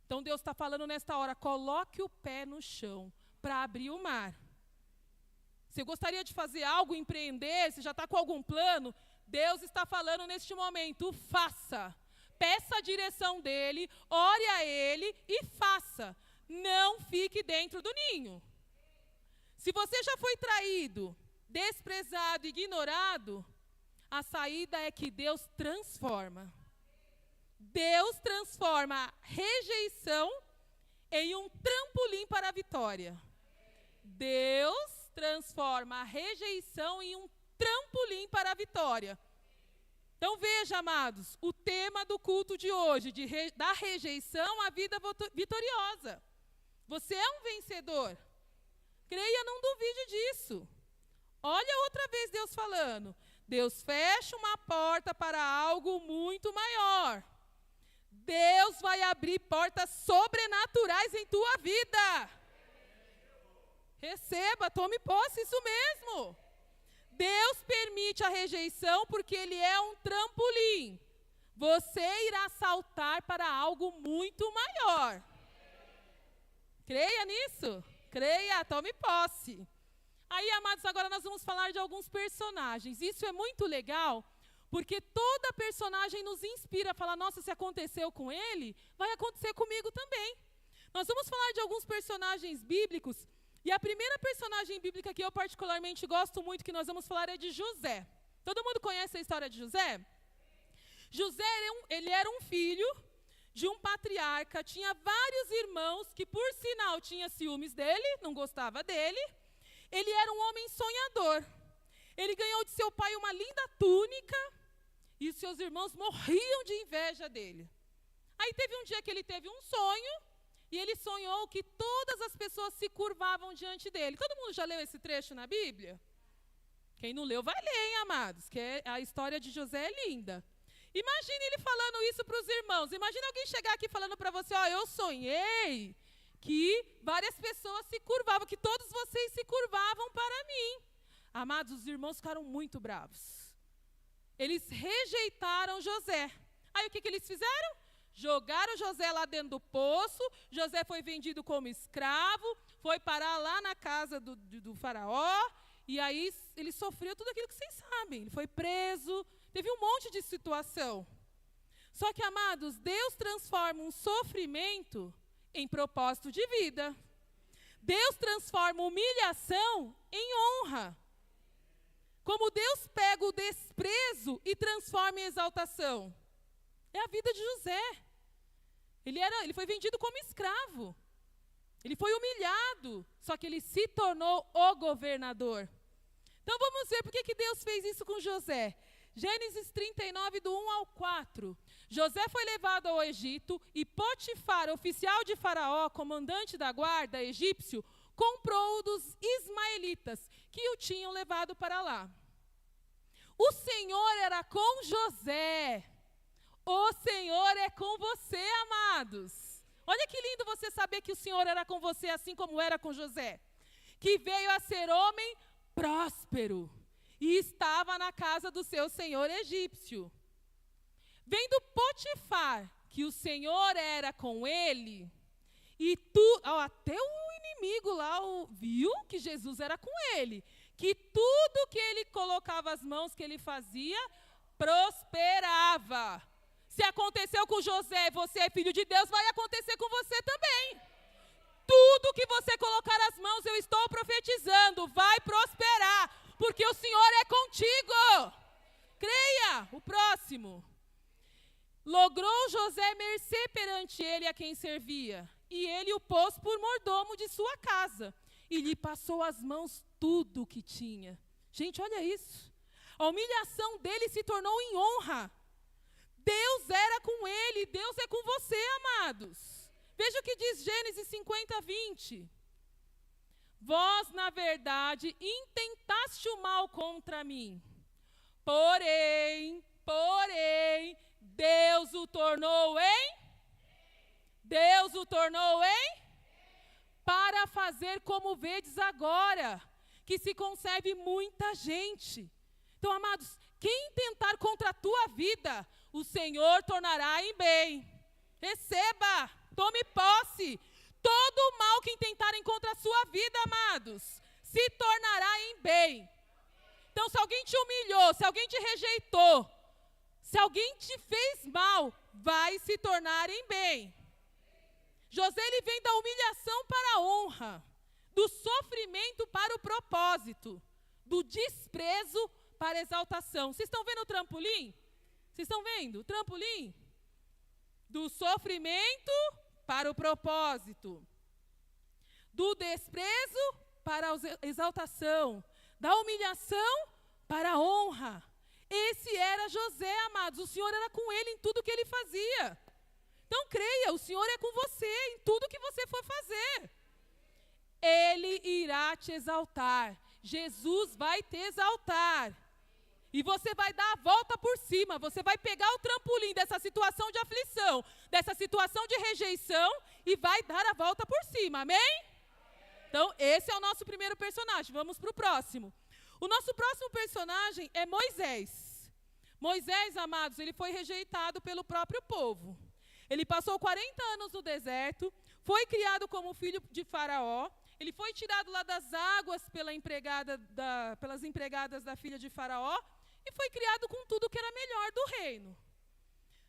Speaker 1: Então Deus está falando nesta hora, coloque o pé no chão para abrir o mar. Você gostaria de fazer algo, empreender, você já está com algum plano? Deus está falando neste momento, faça. Peça a direção dele, ore a ele e faça. Não fique dentro do ninho. Se você já foi traído, desprezado, ignorado, a saída é que Deus transforma. Deus transforma a rejeição em um trampolim para a vitória. Deus transforma a rejeição em um trampolim para a vitória. Então veja, amados, o tema do culto de hoje, da rejeição à vida vitoriosa. Você é um vencedor. Creia, não duvide disso. Olha outra vez Deus falando. Deus fecha uma porta para algo muito maior. Deus vai abrir portas sobrenaturais em tua vida. Receba, tome posse, isso mesmo. Deus permite a rejeição porque Ele é um trampolim. Você irá saltar para algo muito maior. Creia nisso? Creia, tome posse. Aí, amados, agora nós vamos falar de alguns personagens. Isso é muito legal, porque toda personagem nos inspira a falar, nossa, se aconteceu com ele, vai acontecer comigo também. Nós vamos falar de alguns personagens bíblicos, e a primeira personagem bíblica que eu particularmente gosto muito, que nós vamos falar, é de José. Todo mundo conhece a história de José? José, ele era um filho de um patriarca, tinha vários irmãos que, por sinal, tinha ciúmes dele, não gostava dele. Ele era um homem sonhador. Ele ganhou de seu pai uma linda túnica e seus irmãos morriam de inveja dele. Aí teve um dia que ele teve um sonho e ele sonhou que todas as pessoas se curvavam diante dele. Todo mundo já leu esse trecho na Bíblia? Quem não leu, vai ler, hein, amados, que a história de José é linda. Imagine ele falando isso para os irmãos. Imagine alguém chegar aqui falando para você, eu sonhei que várias pessoas se curvavam, que todos vocês se curvavam para mim. Amados, os irmãos ficaram muito bravos. Eles rejeitaram José. Aí o que eles fizeram? Jogaram José lá dentro do poço. José foi vendido como escravo, foi parar lá na casa do faraó, e aí ele sofreu tudo aquilo que vocês sabem. Ele foi preso, teve um monte de situação. Só que, amados, Deus transforma um sofrimento em propósito de vida. Deus transforma humilhação em honra. Como Deus pega o desprezo e transforma em exaltação. É a vida de José. Ele foi vendido como escravo. Ele foi humilhado, só que ele se tornou o governador. Então vamos ver por que Deus fez isso com José. Gênesis 39, do 1 ao 4. José foi levado ao Egito e Potifar, oficial de Faraó, comandante da guarda egípcio, comprou-o dos ismaelitas, que o tinham levado para lá. O Senhor era com José. O Senhor é com você, amados. Olha que lindo você saber que o Senhor era com você, assim como era com José. Que veio a ser homem próspero e estava na casa do seu senhor egípcio. Vendo Potifar que o Senhor era com ele, e até o inimigo lá viu que Jesus era com ele, que tudo que ele colocava as mãos, que ele fazia, prosperava. Se aconteceu com José, você é filho de Deus, vai acontecer com você também. Tudo que você colocar as mãos, eu estou profetizando, vai prosperar, porque o Senhor é contigo. Creia. O próximo. Logrou José mercê perante ele a quem servia, e ele o pôs por mordomo de sua casa, e lhe passou as mãos tudo o que tinha. Gente, olha isso. A humilhação dele se tornou em honra. Deus era com ele, Deus é com você, amados. Veja o que diz Gênesis 50, 20. Vós, na verdade, intentaste o mal contra mim. Porém, Deus o tornou para fazer como vedes agora, que se concebe muita gente. Então, amados, quem tentar contra vida, o Senhor tornará em bem. Receba, tome posse. Todo o mal que intentarem contra a sua vida, amados, se tornará em bem. Então, se alguém te humilhou, se alguém te rejeitou, se alguém te fez mal, vai se tornar em bem. José, ele vem da humilhação para a honra, do sofrimento para o propósito, do desprezo para a exaltação. Vocês estão vendo o trampolim? Vocês estão vendo o trampolim? Do sofrimento para o propósito, do desprezo para a exaltação, da humilhação para a honra. Esse era José, amados. O Senhor era com ele em tudo que ele fazia. Então creia, o Senhor é com você em tudo que você for fazer. Ele irá te exaltar. Jesus vai te exaltar. E você vai dar a volta por cima. Você vai pegar o trampolim dessa situação de aflição, dessa situação de rejeição e vai dar a volta por cima. Amém? Então, esse é o nosso primeiro personagem. Vamos para o próximo. O nosso próximo personagem é Moisés. Moisés, amados, ele foi rejeitado pelo próprio povo. Ele passou 40 anos no deserto, foi criado como filho de Faraó. Ele foi tirado lá das águas pelas empregadas da filha de Faraó e foi criado com tudo que era melhor do reino.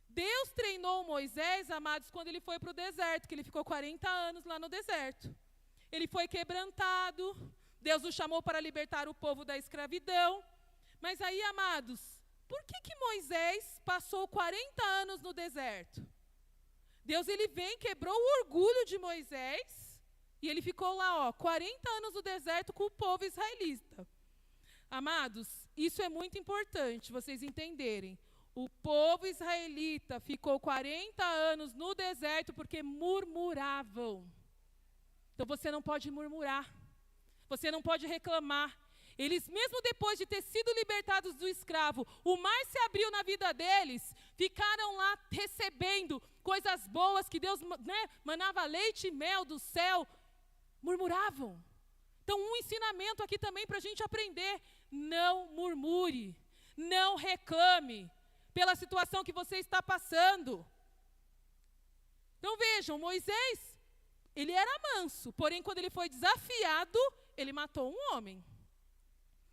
Speaker 1: Deus treinou Moisés, amados, quando ele foi para o deserto, que ele ficou 40 anos lá no deserto. Ele foi quebrantado, Deus o chamou para libertar o povo da escravidão. Mas aí, amados, por que Moisés passou 40 anos no deserto? Deus, ele vem, quebrou o orgulho de Moisés e ele ficou lá, 40 anos no deserto com o povo israelita. Amados, isso é muito importante vocês entenderem. O povo israelita ficou 40 anos no deserto porque murmuravam. Então você não pode murmurar, você não pode reclamar. Eles, mesmo depois de ter sido libertados do escravo, o mar se abriu na vida deles, ficaram lá recebendo coisas boas que Deus, manava leite e mel do céu, murmuravam. Então, um ensinamento aqui também para a gente aprender: não murmure, não reclame pela situação que você está passando. Então vejam, Moisés, ele era manso, porém quando ele foi desafiado, ele matou um homem.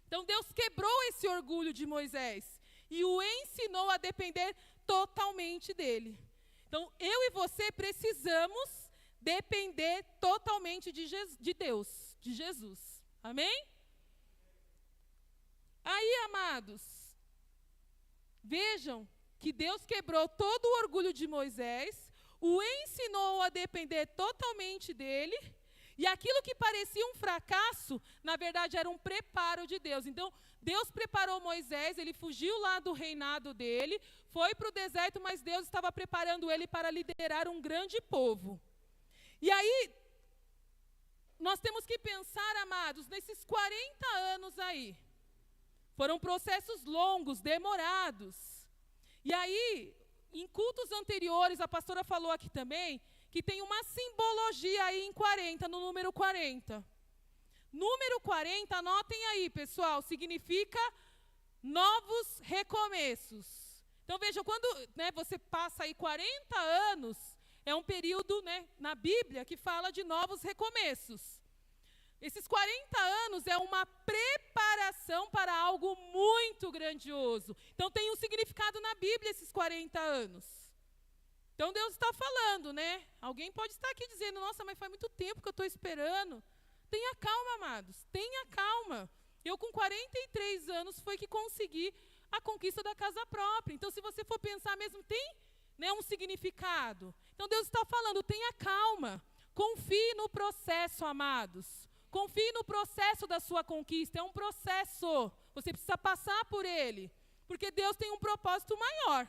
Speaker 1: Então Deus quebrou esse orgulho de Moisés e o ensinou a depender totalmente dele. Então eu e você precisamos depender totalmente de Deus, de Jesus. Amém? Aí, amados, vejam que Deus quebrou todo o orgulho de Moisés, o ensinou a depender totalmente dele, e aquilo que parecia um fracasso, na verdade era um preparo de Deus. Então, Deus preparou Moisés, ele fugiu lá do reinado dele, foi para o deserto, mas Deus estava preparando ele para liderar um grande povo. E aí, nós temos que pensar, amados, nesses 40 anos aí. Foram processos longos, demorados. E aí, em cultos anteriores, a pastora falou aqui também, que tem uma simbologia aí em 40, no número 40. Número 40, anotem aí, pessoal, significa novos recomeços. Então, vejam, quando você passa aí 40 anos, é um período na Bíblia que fala de novos recomeços. Esses 40 anos é uma preparação para algo muito grandioso. Então, tem um significado na Bíblia esses 40 anos. Então, Deus está falando, Alguém pode estar aqui dizendo: nossa, mas faz muito tempo que eu estou esperando. Tenha calma, amados, tenha calma. Eu, com 43 anos, foi que consegui a conquista da casa própria. Então, se você for pensar mesmo, tem um significado. Então, Deus está falando: tenha calma. Confie no processo, amados. Confie no processo da sua conquista. É um processo. Você precisa passar por ele. Porque Deus tem um propósito maior.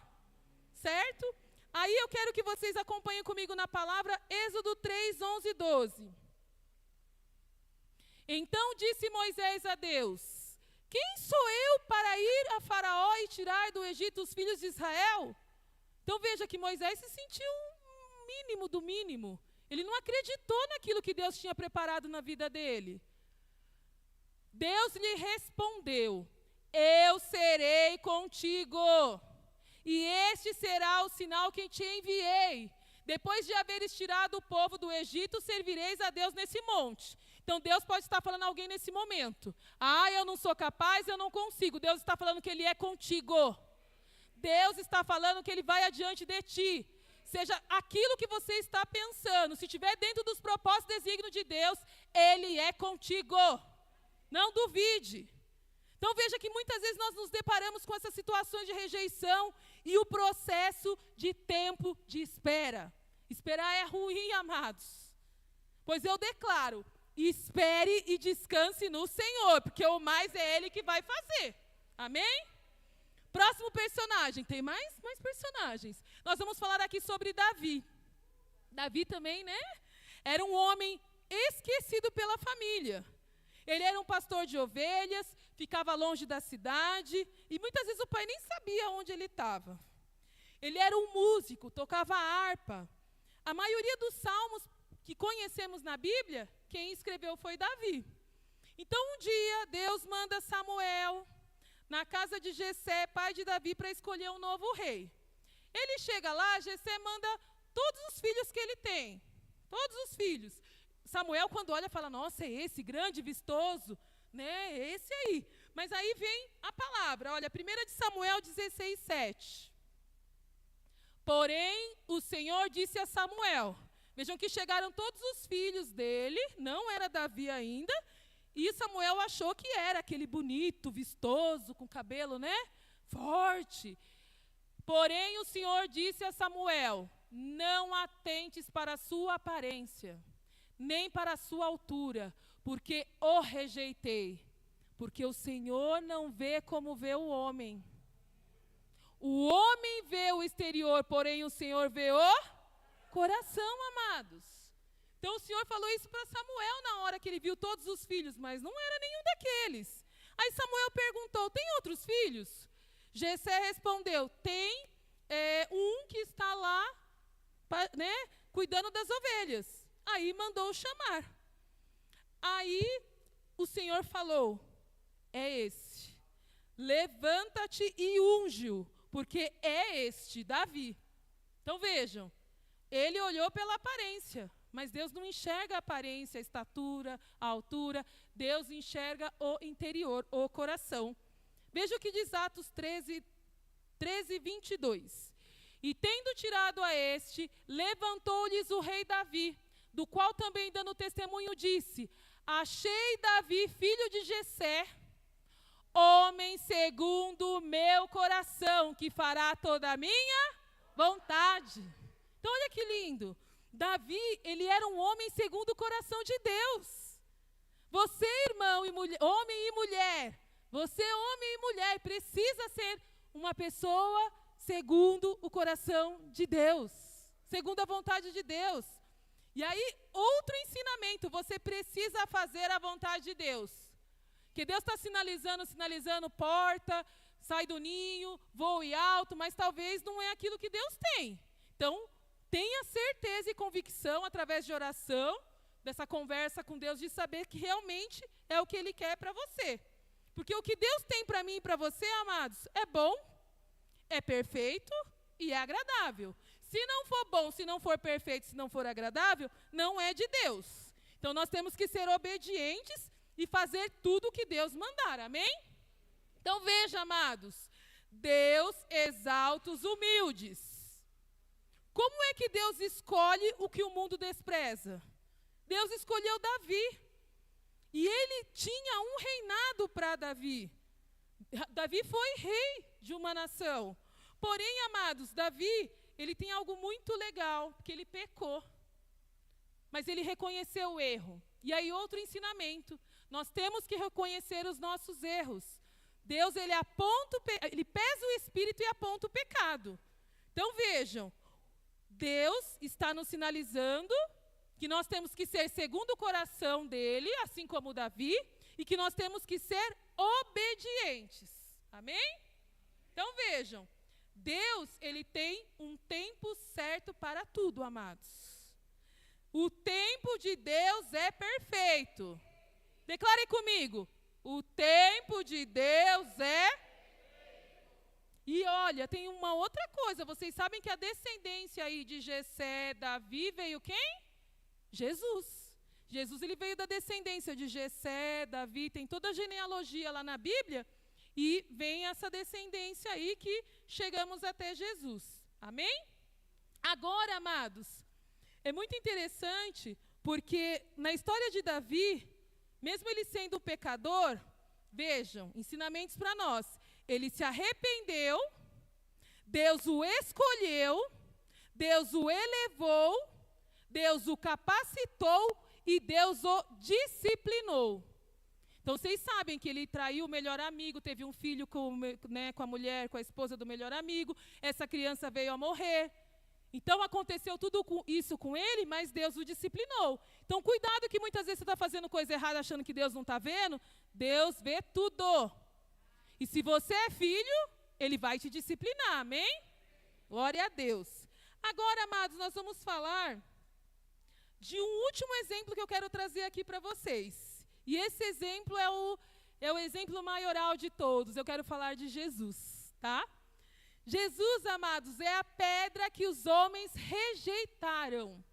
Speaker 1: Certo? Aí eu quero que vocês acompanhem comigo na palavra Êxodo 3, 11 e 12. Então disse Moisés a Deus: quem sou eu para ir a Faraó e tirar do Egito os filhos de Israel? Então veja que Moisés se sentiu um mínimo do mínimo. Ele não acreditou naquilo que Deus tinha preparado na vida dele. Deus lhe respondeu: eu serei contigo, e este será o sinal que te enviei. Depois de haveres tirado o povo do Egito, servireis a Deus nesse monte. Então Deus pode estar falando a alguém nesse momento. Ah, eu não sou capaz, eu não consigo. Deus está falando que Ele é contigo. Deus está falando que Ele vai adiante de ti. Seja aquilo que você está pensando, se estiver dentro dos propósitos e desígnios de Deus, Ele é contigo. Não duvide. Então veja que muitas vezes nós nos deparamos com essas situações de rejeição e o processo de tempo de espera. Esperar é ruim, amados. Pois eu declaro, espere e descanse no Senhor, porque o mais é Ele que vai fazer. Amém? Próximo personagem. Tem mais personagens. Nós vamos falar aqui sobre Davi. Davi também, né? Era um homem esquecido pela família. Ele era um pastor de ovelhas, ficava longe da cidade, e muitas vezes o pai nem sabia onde ele estava. Ele era um músico, tocava harpa. A maioria dos salmos que conhecemos na Bíblia, quem escreveu foi Davi. Então um dia Deus manda Samuel na casa de Jessé, pai de Davi, para escolher um novo rei. Ele chega lá, Jessé manda todos os filhos que ele tem. Todos os filhos. Samuel, quando olha, fala, nossa, é esse, grande, vistoso, né? É esse aí. Mas aí vem a palavra, olha, 1 de Samuel 16, 7. Porém, o Senhor disse a Samuel, vejam que chegaram todos os filhos dele, não era Davi ainda, e Samuel achou que era aquele bonito, vistoso, com cabelo, né? Forte. Porém, o Senhor disse a Samuel, não atentes para a sua aparência, nem para a sua altura, porque o rejeitei. Porque o Senhor não vê como vê o homem. O homem vê o exterior, porém o Senhor vê o coração, amados. Então o Senhor falou isso para Samuel na hora que ele viu todos os filhos, mas não era nenhum daqueles. Aí Samuel perguntou, tem outros filhos? Jessé respondeu, tem um que está lá, né, cuidando das ovelhas. Aí mandou chamar. Aí o Senhor falou, é este. Levanta-te e unge-o, porque é este, Davi. Então vejam, ele olhou pela aparência, mas Deus não enxerga a aparência, a estatura, a altura. Deus enxerga o interior, o coração. Veja o que diz Atos 13, 22. E tendo tirado a este, levantou-lhes o rei Davi, do qual também dando testemunho disse, achei Davi, filho de Jessé, homem segundo o meu coração, que fará toda a minha vontade. Então olha que lindo. Davi, ele era um homem segundo o coração de Deus. Você, irmão e mulher, homem e mulher, você, homem e mulher, precisa ser uma pessoa segundo o coração de Deus, segundo a vontade de Deus. E aí, outro ensinamento, você precisa fazer a vontade de Deus. Porque Deus está sinalizando porta, sai do ninho, voe alto, mas talvez não é aquilo que Deus tem. Então, tenha certeza e convicção, através de oração, dessa conversa com Deus, de saber que realmente é o que Ele quer para você. Porque o que Deus tem para mim e para você, amados, é bom, é perfeito e é agradável. Se não for bom, se não for perfeito, se não for agradável, não é de Deus. Então nós temos que ser obedientes e fazer tudo o que Deus mandar, amém? Então veja, amados, Deus exalta os humildes. Como é que Deus escolhe o que o mundo despreza? Deus escolheu Davi. E ele tinha um reinado para Davi. Davi foi rei de uma nação. Porém, amados, Davi, ele tem algo muito legal, porque ele pecou. Mas ele reconheceu o erro. E aí outro ensinamento, nós temos que reconhecer os nossos erros. Deus, ele pesa o espírito e aponta o pecado. Então vejam, Deus está nos sinalizando que nós temos que ser segundo o coração dele, assim como Davi, e que nós temos que ser obedientes. Amém? Então vejam, Deus, ele tem um tempo certo para tudo, amados. O tempo de Deus é perfeito. Declare comigo, o tempo de Deus é... E olha, tem uma outra coisa, vocês sabem que a descendência aí de Jessé, Davi, veio quem? Jesus. Jesus, ele veio da descendência de Jessé, Davi, tem toda a genealogia lá na Bíblia, e vem essa descendência aí que chegamos até Jesus. Amém? Agora, amados, é muito interessante, porque na história de Davi, mesmo ele sendo pecador, vejam, ensinamentos para nós, ele se arrependeu, Deus o escolheu, Deus o elevou, Deus o capacitou e Deus o disciplinou. Então, vocês sabem que ele traiu o melhor amigo, teve um filho com a mulher, com a esposa do melhor amigo, essa criança veio a morrer. Então, aconteceu tudo isso com ele, mas Deus o disciplinou. Então, cuidado que muitas vezes você está fazendo coisa errada achando que Deus não está vendo. Deus vê tudo. E se você é filho, ele vai te disciplinar, amém? Glória a Deus. Agora, amados, nós vamos falar de um último exemplo que eu quero trazer aqui para vocês. E esse exemplo é o exemplo maioral de todos. Eu quero falar de Jesus, tá? Jesus, amados, é a pedra que os homens rejeitaram.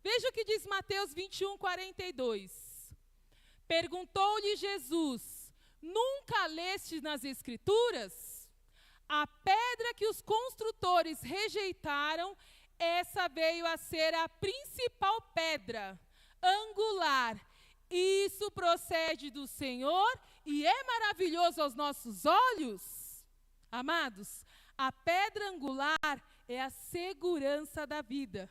Speaker 1: Veja o que diz Mateus 21, 42. Perguntou-lhe Jesus: nunca leste nas Escrituras? A pedra que os construtores rejeitaram, essa veio a ser a principal pedra, angular. Isso procede do Senhor e é maravilhoso aos nossos olhos. Amados, a pedra angular é a segurança da vida.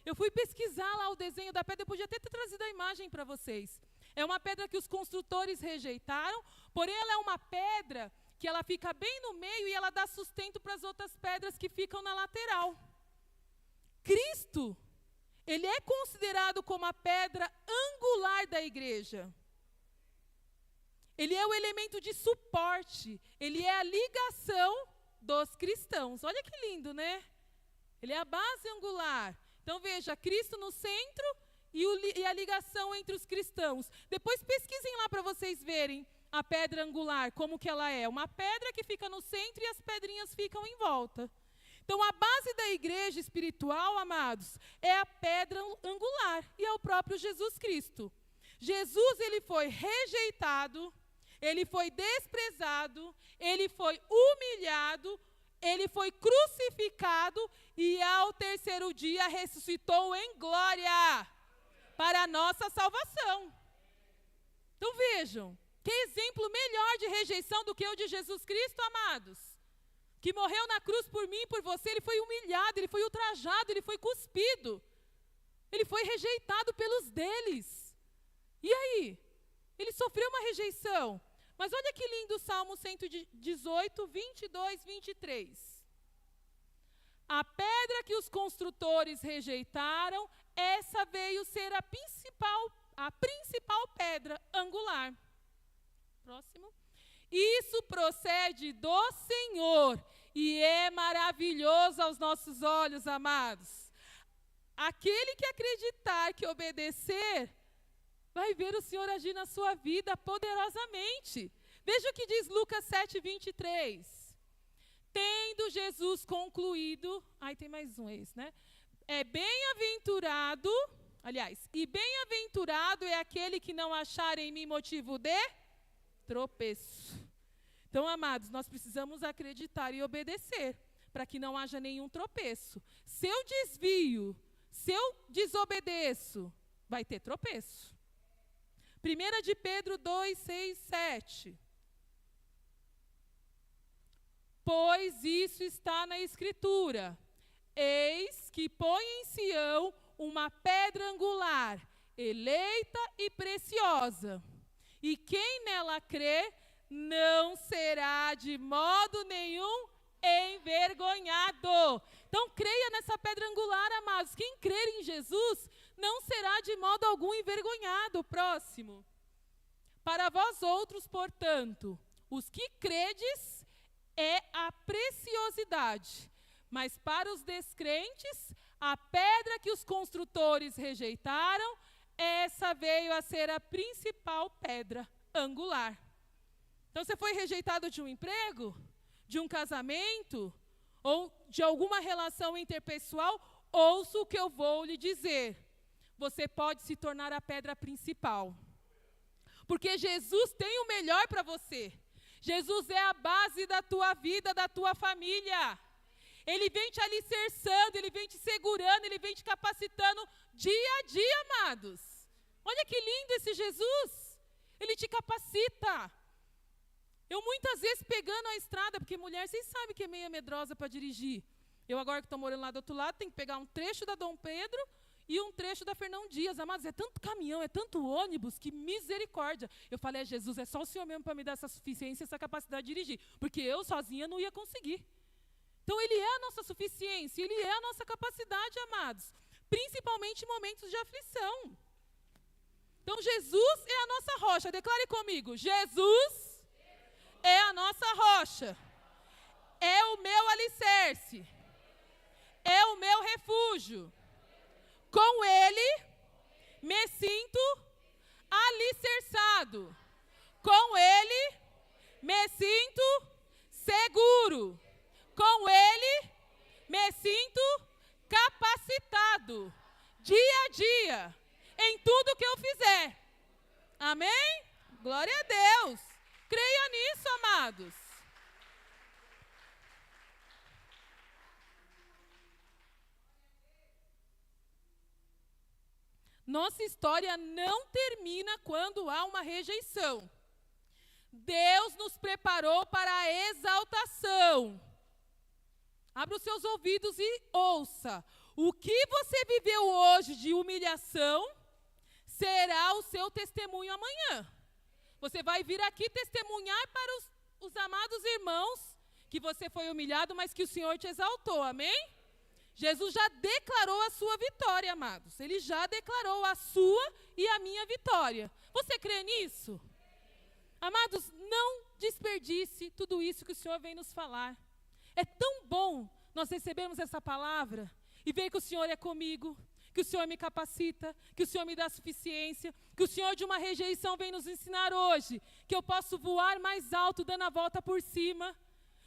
Speaker 1: Eu fui pesquisar lá o desenho da pedra, eu podia até ter trazido a imagem para vocês. É uma pedra que os construtores rejeitaram, porém ela é uma pedra que ela fica bem no meio e ela dá sustento para as outras pedras que ficam na lateral. Cristo, ele é considerado como a pedra angular da igreja. Ele é o elemento de suporte, ele é a ligação dos cristãos. Olha que lindo, né? Ele é a base angular. Então veja, Cristo no centro e a ligação entre os cristãos. Depois pesquisem lá para vocês verem a pedra angular, como que ela é. Uma pedra que fica no centro e as pedrinhas ficam em volta. Então a base da igreja espiritual, amados, é a pedra angular e é o próprio Jesus Cristo. Jesus, ele foi rejeitado, ele foi desprezado, ele foi humilhado, ele foi crucificado e ao terceiro dia ressuscitou em glória para a nossa salvação. Então vejam, que exemplo melhor de rejeição do que o de Jesus Cristo, amados? Que morreu na cruz por mim e por você, ele foi humilhado, ele foi ultrajado, ele foi cuspido. Ele foi rejeitado pelos deles. E aí? Ele sofreu uma rejeição. Mas olha que lindo o Salmo 118, 22, 23. A pedra que os construtores rejeitaram, essa veio ser a principal pedra angular. Próximo. Isso procede do Senhor e é maravilhoso aos nossos olhos, amados. Aquele que acreditar, que obedecer, vai ver o Senhor agir na sua vida poderosamente. Veja o que diz Lucas 7, 23. Tendo Jesus concluído, tem mais um esse, né? Bem-aventurado é aquele que não achar em mim motivo de tropeço. Então, amados, nós precisamos acreditar e obedecer, para que não haja nenhum tropeço. Se eu desvio, se eu desobedeço, vai ter tropeço. 1 de Pedro 2, 6, 7. Pois isso está na Escritura. Eis que põe em Sião uma pedra angular, eleita e preciosa. E quem nela crê, não será de modo nenhum envergonhado. Então, creia nessa pedra angular, amados. Quem crer em Jesus, não será de modo algum envergonhado. Próximo. Para vós outros, portanto, os que credes, é a preciosidade. Mas para os descrentes, a pedra que os construtores rejeitaram, essa veio a ser a principal pedra angular. Então, você foi rejeitado de um emprego, de um casamento ou de alguma relação interpessoal, ouça o que eu vou lhe dizer. Você pode se tornar a pedra principal. Porque Jesus tem o melhor para você. Jesus é a base da tua vida, da tua família. Ele vem te alicerçando, Ele vem te segurando, Ele vem te capacitando dia a dia, amados. Olha que lindo esse Jesus. Ele te capacita. Eu muitas vezes pegando a estrada, porque mulher, vocês sabem que é meio medrosa para dirigir. Eu agora que estou morando lá do outro lado, tenho que pegar um trecho da Dom Pedro e um trecho da Fernão Dias. Amados, é tanto caminhão, é tanto ônibus, que misericórdia. Eu falei, Jesus, é só o Senhor mesmo para me dar essa suficiência, essa capacidade de dirigir. Porque eu sozinha não ia conseguir. Então, Ele é a nossa suficiência, Ele é a nossa capacidade, amados. Principalmente em momentos de aflição. Então, Jesus é a nossa rocha. Declare comigo, Jesus é a nossa rocha. É o meu alicerce. É o meu refúgio. Com Ele me sinto alicerçado. Com Ele me sinto seguro. Com Ele me sinto capacitado. Dia a dia. Em tudo que eu fizer. Amém? Glória a Deus. Creia nisso, amados. Nossa história não termina quando há uma rejeição. Deus nos preparou para a exaltação. Abra os seus ouvidos e ouça. O que você viveu hoje de humilhação será o seu testemunho amanhã. Você vai vir aqui testemunhar para os amados irmãos que você foi humilhado, mas que o Senhor te exaltou. Amém? Jesus já declarou a sua vitória, amados. Ele já declarou a sua e a minha vitória. Você crê nisso? Amados, não desperdice tudo isso que o Senhor vem nos falar. É tão bom nós recebermos essa palavra e ver que o Senhor é comigo, que o Senhor me capacita, que o Senhor me dá suficiência, que o Senhor de uma rejeição vem nos ensinar hoje, que eu posso voar mais alto dando a volta por cima.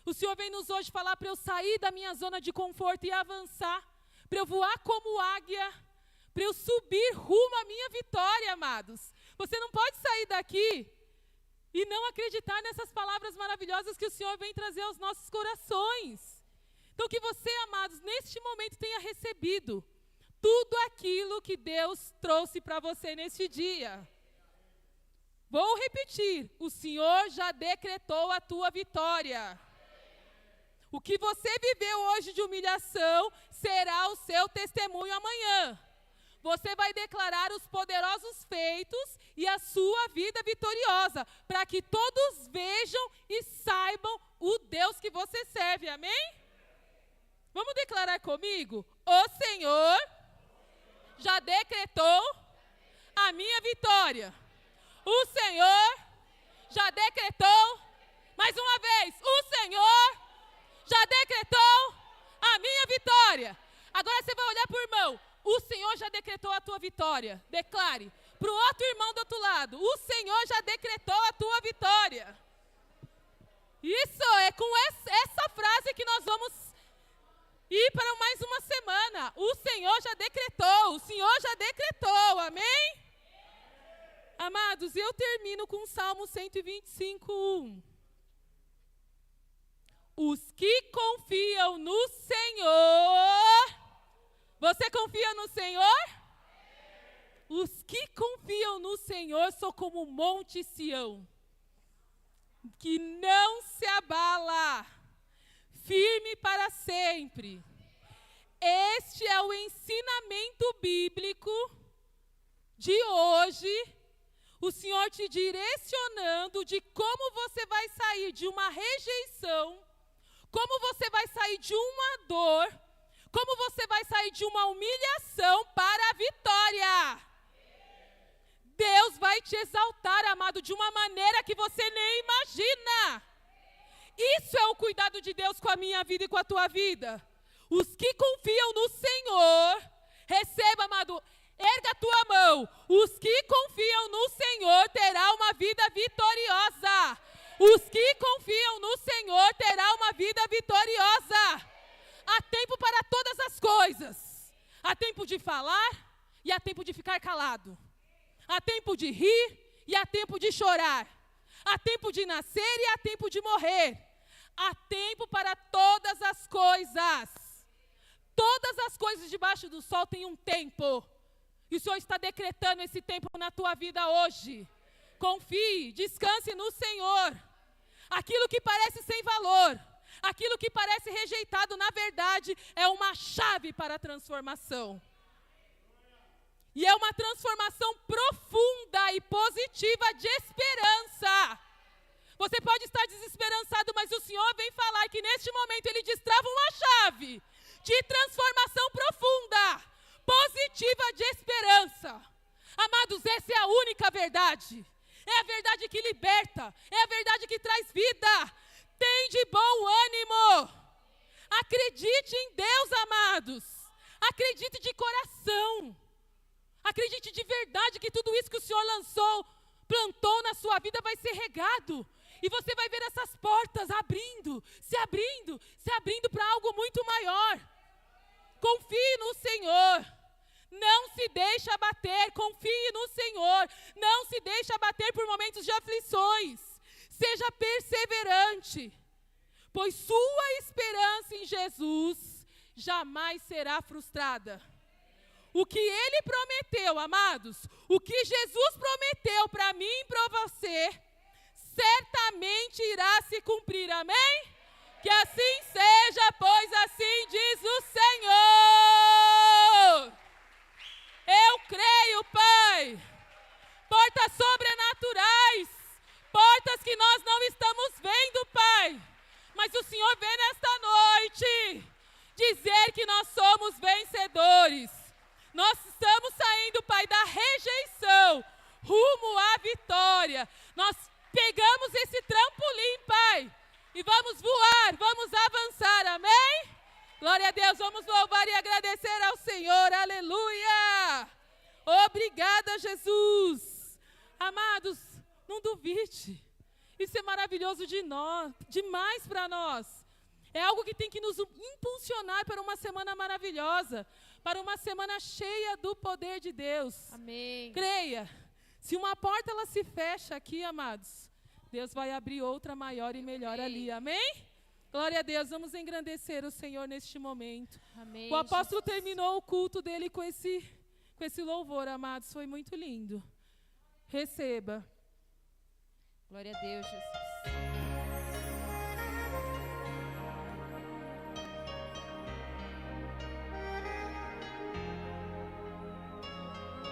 Speaker 1: O Senhor vem nos hoje falar para eu sair da minha zona de conforto e avançar, para eu voar como águia, para eu subir rumo à minha vitória, amados. Você não pode sair daqui e não acreditar nessas palavras maravilhosas que o Senhor vem trazer aos nossos corações. Então que você, amados, neste momento tenha recebido tudo aquilo que Deus trouxe para você neste dia. Vou repetir, o Senhor já decretou a tua vitória. O que você viveu hoje de humilhação será o seu testemunho amanhã. Você vai declarar os poderosos feitos e a sua vida vitoriosa, para que todos vejam e saibam o Deus que você serve, amém? Vamos declarar comigo? O Senhor já decretou a minha vitória. O Senhor já decretou, mais uma vez, o Senhor já decretou a minha vitória. Agora você vai olhar para o irmão. O Senhor já decretou a tua vitória. Declare. Para o outro irmão do outro lado. O Senhor já decretou a tua vitória. Isso, é com essa frase que nós vamos ir para mais uma semana. O Senhor já decretou. O Senhor já decretou. Amém? Amados, eu termino com o Salmo 125, 1. Os que confiam no Senhor. Você confia no Senhor? Os que confiam no Senhor são como o Monte Sião, que não se abala, firme para sempre. Este é o ensinamento bíblico de hoje. O Senhor te direcionando de como você vai sair de uma rejeição, como você vai sair de uma dor, como você vai sair de uma humilhação para a vitória. Deus vai te exaltar, amado, de uma maneira que você nem imagina. Isso é o cuidado de Deus com a minha vida e com a tua vida. Os que confiam no Senhor, receba, amado, erga a tua mão. Os que confiam no Senhor terão uma vida vitoriosa. Os que confiam no Senhor terão uma vida vitoriosa. Há tempo para todas as coisas. Há tempo de falar e há tempo de ficar calado. Há tempo de rir e há tempo de chorar. Há tempo de nascer e há tempo de morrer. Há tempo para todas as coisas. Todas as coisas debaixo do sol têm um tempo. E o Senhor está decretando esse tempo na tua vida hoje. Confie, descanse no Senhor. Aquilo que parece sem valor, aquilo que parece rejeitado, na verdade, é uma chave para a transformação. E é uma transformação profunda e positiva de esperança. Você pode estar desesperançado, mas o Senhor vem falar que neste momento Ele destrava uma chave de transformação profunda, positiva de esperança. Amados, essa é a única verdade. É a verdade que liberta, é a verdade que traz vida. Tem de bom ânimo. Acredite em Deus, amados. Acredite de coração. Acredite de verdade que tudo isso que o Senhor lançou, plantou na sua vida vai ser regado. E você vai ver essas portas abrindo, se abrindo para algo muito maior. Confie no Senhor. Não se deixe abater, confie no Senhor. Não se deixe abater por momentos de aflições. Seja perseverante, pois sua esperança em Jesus jamais será frustrada. O que Ele prometeu, amados, o que Jesus prometeu para mim e para você, certamente irá se cumprir, amém? Que assim seja, pois assim diz o Senhor. Eu creio, Pai, portas sobrenaturais, portas que nós não estamos vendo, Pai, mas o Senhor vem nesta noite dizer que nós somos vencedores. Nós estamos saindo, Pai, da rejeição rumo à vitória. Nós pegamos esse trampolim, Pai, e vamos voar, vamos avançar, amém? Glória a Deus, vamos louvar e agradecer ao Senhor, aleluia! Obrigada, Jesus! Amados, não duvide, isso é maravilhoso demais para nós. É algo que tem que nos impulsionar para uma semana maravilhosa, para uma semana cheia do poder de Deus.
Speaker 4: Amém.
Speaker 1: Creia, se uma porta ela se fecha aqui, amados, Deus vai abrir outra maior e melhor ali, amém? Glória a Deus, vamos engrandecer o Senhor neste momento.
Speaker 4: Amém,
Speaker 1: o apóstolo
Speaker 4: Jesus.
Speaker 1: terminou o culto dele com esse louvor, amados, foi muito lindo. Receba.
Speaker 4: Glória a Deus, Jesus.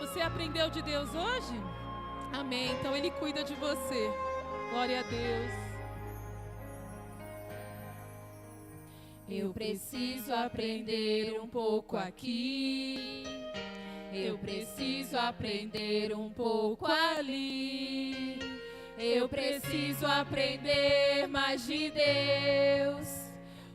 Speaker 1: Você aprendeu de Deus hoje? Amém, então Ele cuida de você. Glória a Deus.
Speaker 4: Eu preciso aprender um pouco aqui. Eu preciso aprender um pouco ali. Eu preciso aprender mais de Deus,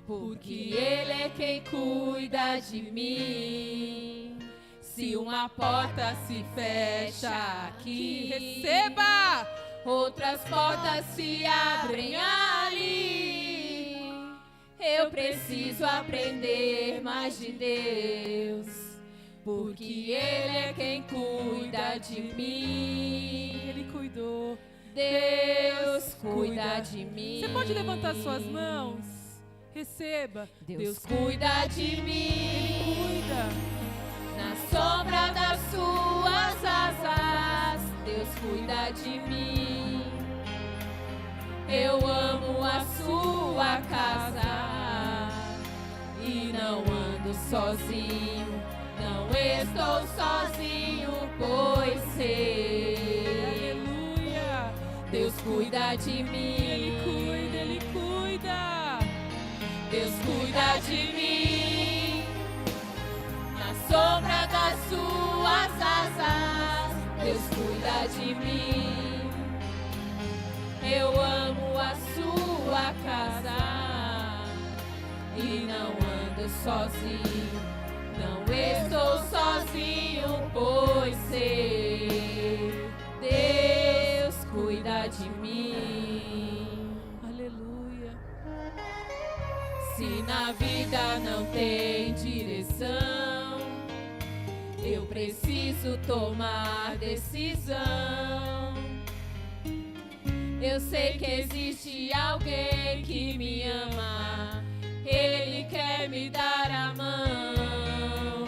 Speaker 4: porque Ele é quem cuida de mim. Se uma porta se fecha aqui,
Speaker 1: Receba!
Speaker 4: outras portas se abrem ali. Eu preciso aprender mais de Deus, porque Ele é quem cuida de mim.
Speaker 1: Ele cuidou.
Speaker 4: Deus cuida de mim.
Speaker 1: Você pode levantar suas mãos? Receba.
Speaker 4: Deus cuida de mim.
Speaker 1: Cuida.
Speaker 4: Na sombra das suas asas, Deus cuida de mim. Eu amo a sua casa e não ando sozinho, não estou sozinho, pois sei.
Speaker 1: Aleluia.
Speaker 4: Deus cuida de mim.
Speaker 1: Ele cuida, Ele cuida.
Speaker 4: Deus cuida de mim. Na sombra das suas asas, Deus cuida de mim. Eu amo a sua casa e não ando sozinho, não estou sozinho, pois sei, Deus cuida de mim. Se na vida não tem direção, eu preciso tomar decisão. Eu sei que existe alguém que me ama, Ele quer me dar a mão.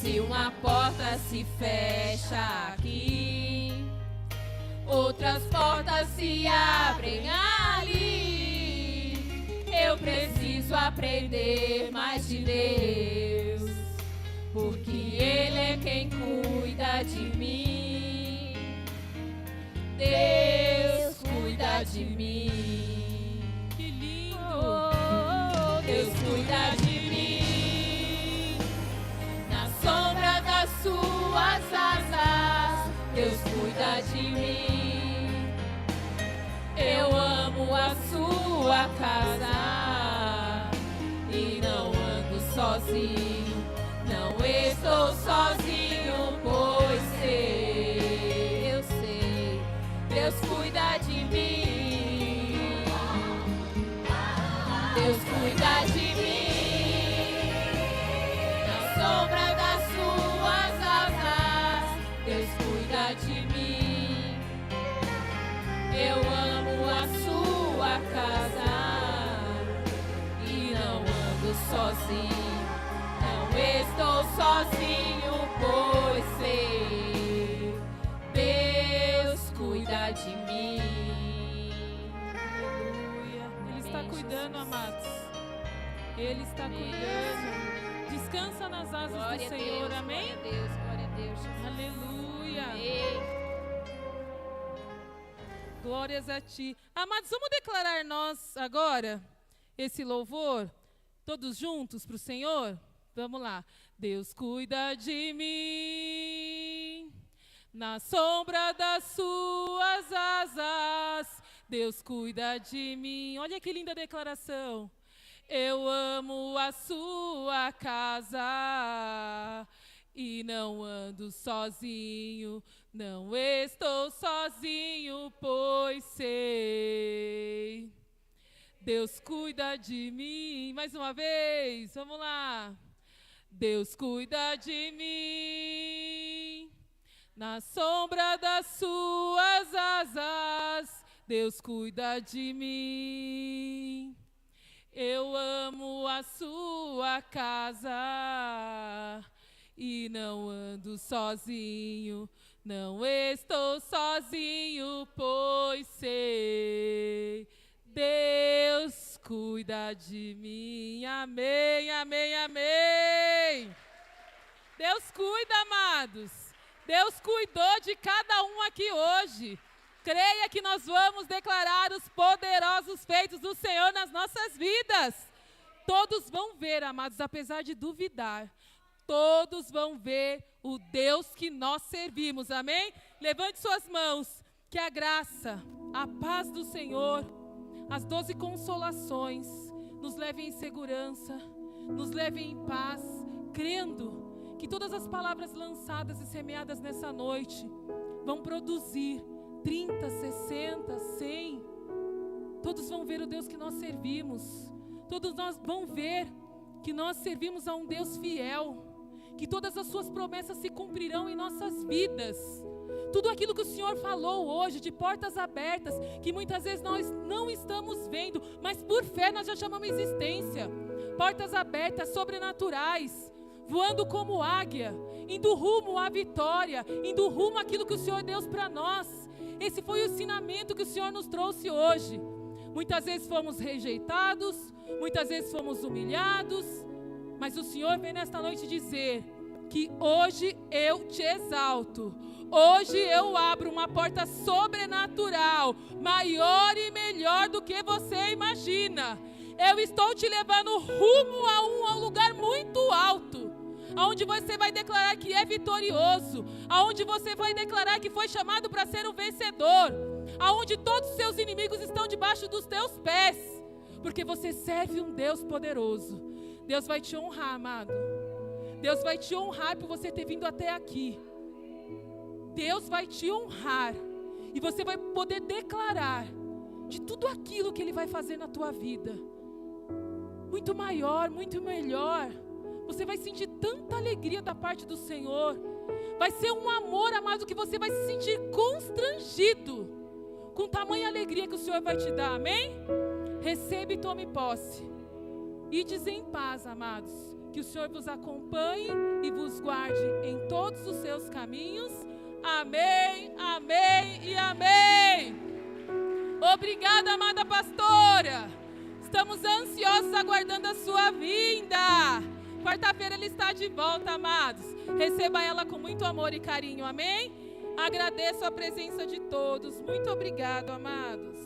Speaker 4: Se uma porta se fecha aqui, outras portas se abrem ali. Eu preciso aprender mais de Deus, porque Ele é quem cuida de mim. Deus cuida de mim.
Speaker 1: Que lindo!
Speaker 4: Deus cuida de mim. Na sombra das suas asas, Deus cuida de mim. Eu amo a sua casa e não ando sozinho. Não estou sozinho, pois eu sei, Deus cuida de mim. Deus cuida de mim. Na sombra das suas asas, Deus cuida de mim. Eu amo a sua casa e não ando sozinho. Não estou sozinho, pois sei, Deus cuida de mim.
Speaker 1: Aleluia. Ele está
Speaker 4: Amém,
Speaker 1: cuidando,
Speaker 4: Jesus.
Speaker 1: amados. Ele está
Speaker 4: Amém.
Speaker 1: cuidando. Descansa nas asas
Speaker 4: Glória
Speaker 1: do
Speaker 4: a
Speaker 1: Senhor,
Speaker 4: Deus,
Speaker 1: amém?
Speaker 4: glória a Deus, glória a Deus, Jesus.
Speaker 1: Aleluia.
Speaker 4: Amém.
Speaker 1: Glórias a ti. Amados, vamos declarar nós agora esse louvor, todos juntos para o Senhor? Vamos lá. Deus cuida de mim, na sombra das suas asas, Deus cuida de mim. Olha que linda declaração. Eu amo a sua casa e não ando sozinho, não estou sozinho, pois sei, Deus cuida de mim. Mais uma vez, vamos lá. Deus cuida de mim, na sombra das suas asas, Deus cuida de mim. Eu amo a sua casa e não ando sozinho, não estou sozinho, pois sei, Deus cuida de mim. Amém, amém, amém. Deus cuida, amados. Deus cuidou de cada um aqui hoje. Creia que nós vamos declarar os poderosos feitos do Senhor nas nossas vidas. Todos vão ver, amados, apesar de duvidar. Todos vão ver o Deus que nós servimos, amém? Levante suas mãos, que a graça, a paz do Senhor, as 12 consolações nos levem em segurança, nos levem em paz, crendo que todas as palavras lançadas e semeadas nessa noite vão produzir 30, 60, 100. Todos vão ver o Deus que nós servimos. Todos nós vão ver que nós servimos a um Deus fiel, que todas as suas promessas se cumprirão em nossas vidas. Tudo aquilo que o Senhor falou hoje, de portas abertas, que muitas vezes nós não estamos vendo, mas por fé nós já chamamos existência. Portas abertas, sobrenaturais, voando como águia, indo rumo à vitória, indo rumo àquilo que o Senhor deu para nós. Esse foi o ensinamento que o Senhor nos trouxe hoje. Muitas vezes fomos rejeitados, muitas vezes fomos humilhados, mas o Senhor vem nesta noite dizer que hoje eu te exalto. Hoje eu abro uma porta sobrenatural, maior e melhor do que você imagina. Eu estou te levando rumo a um lugar muito alto, aonde você vai declarar que é vitorioso, aonde você vai declarar que foi chamado para ser um vencedor, aonde todos os seus inimigos estão debaixo dos teus pés, porque você serve um Deus poderoso. Deus vai te honrar, amado. Deus vai te honrar por você ter vindo até aqui. Deus vai te honrar e você vai poder declarar de tudo aquilo que Ele vai fazer na tua vida. muito maior, muito melhor. Você vai sentir tanta alegria da parte do Senhor. Vai ser um amor, amado, que você vai se sentir constrangido com tamanha alegria que o Senhor vai te dar, amém? Receba e tome posse. Ides em paz, amados. Que o Senhor vos acompanhe e vos guarde em todos os seus caminhos. Amém, amém e amém. Obrigada, amada pastora. Estamos ansiosos aguardando a sua vinda. Quarta-feira ela está de volta, amados. Receba ela com muito amor e carinho, amém? Agradeço a presença de todos. Muito obrigado, amados.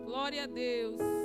Speaker 1: Glória a Deus.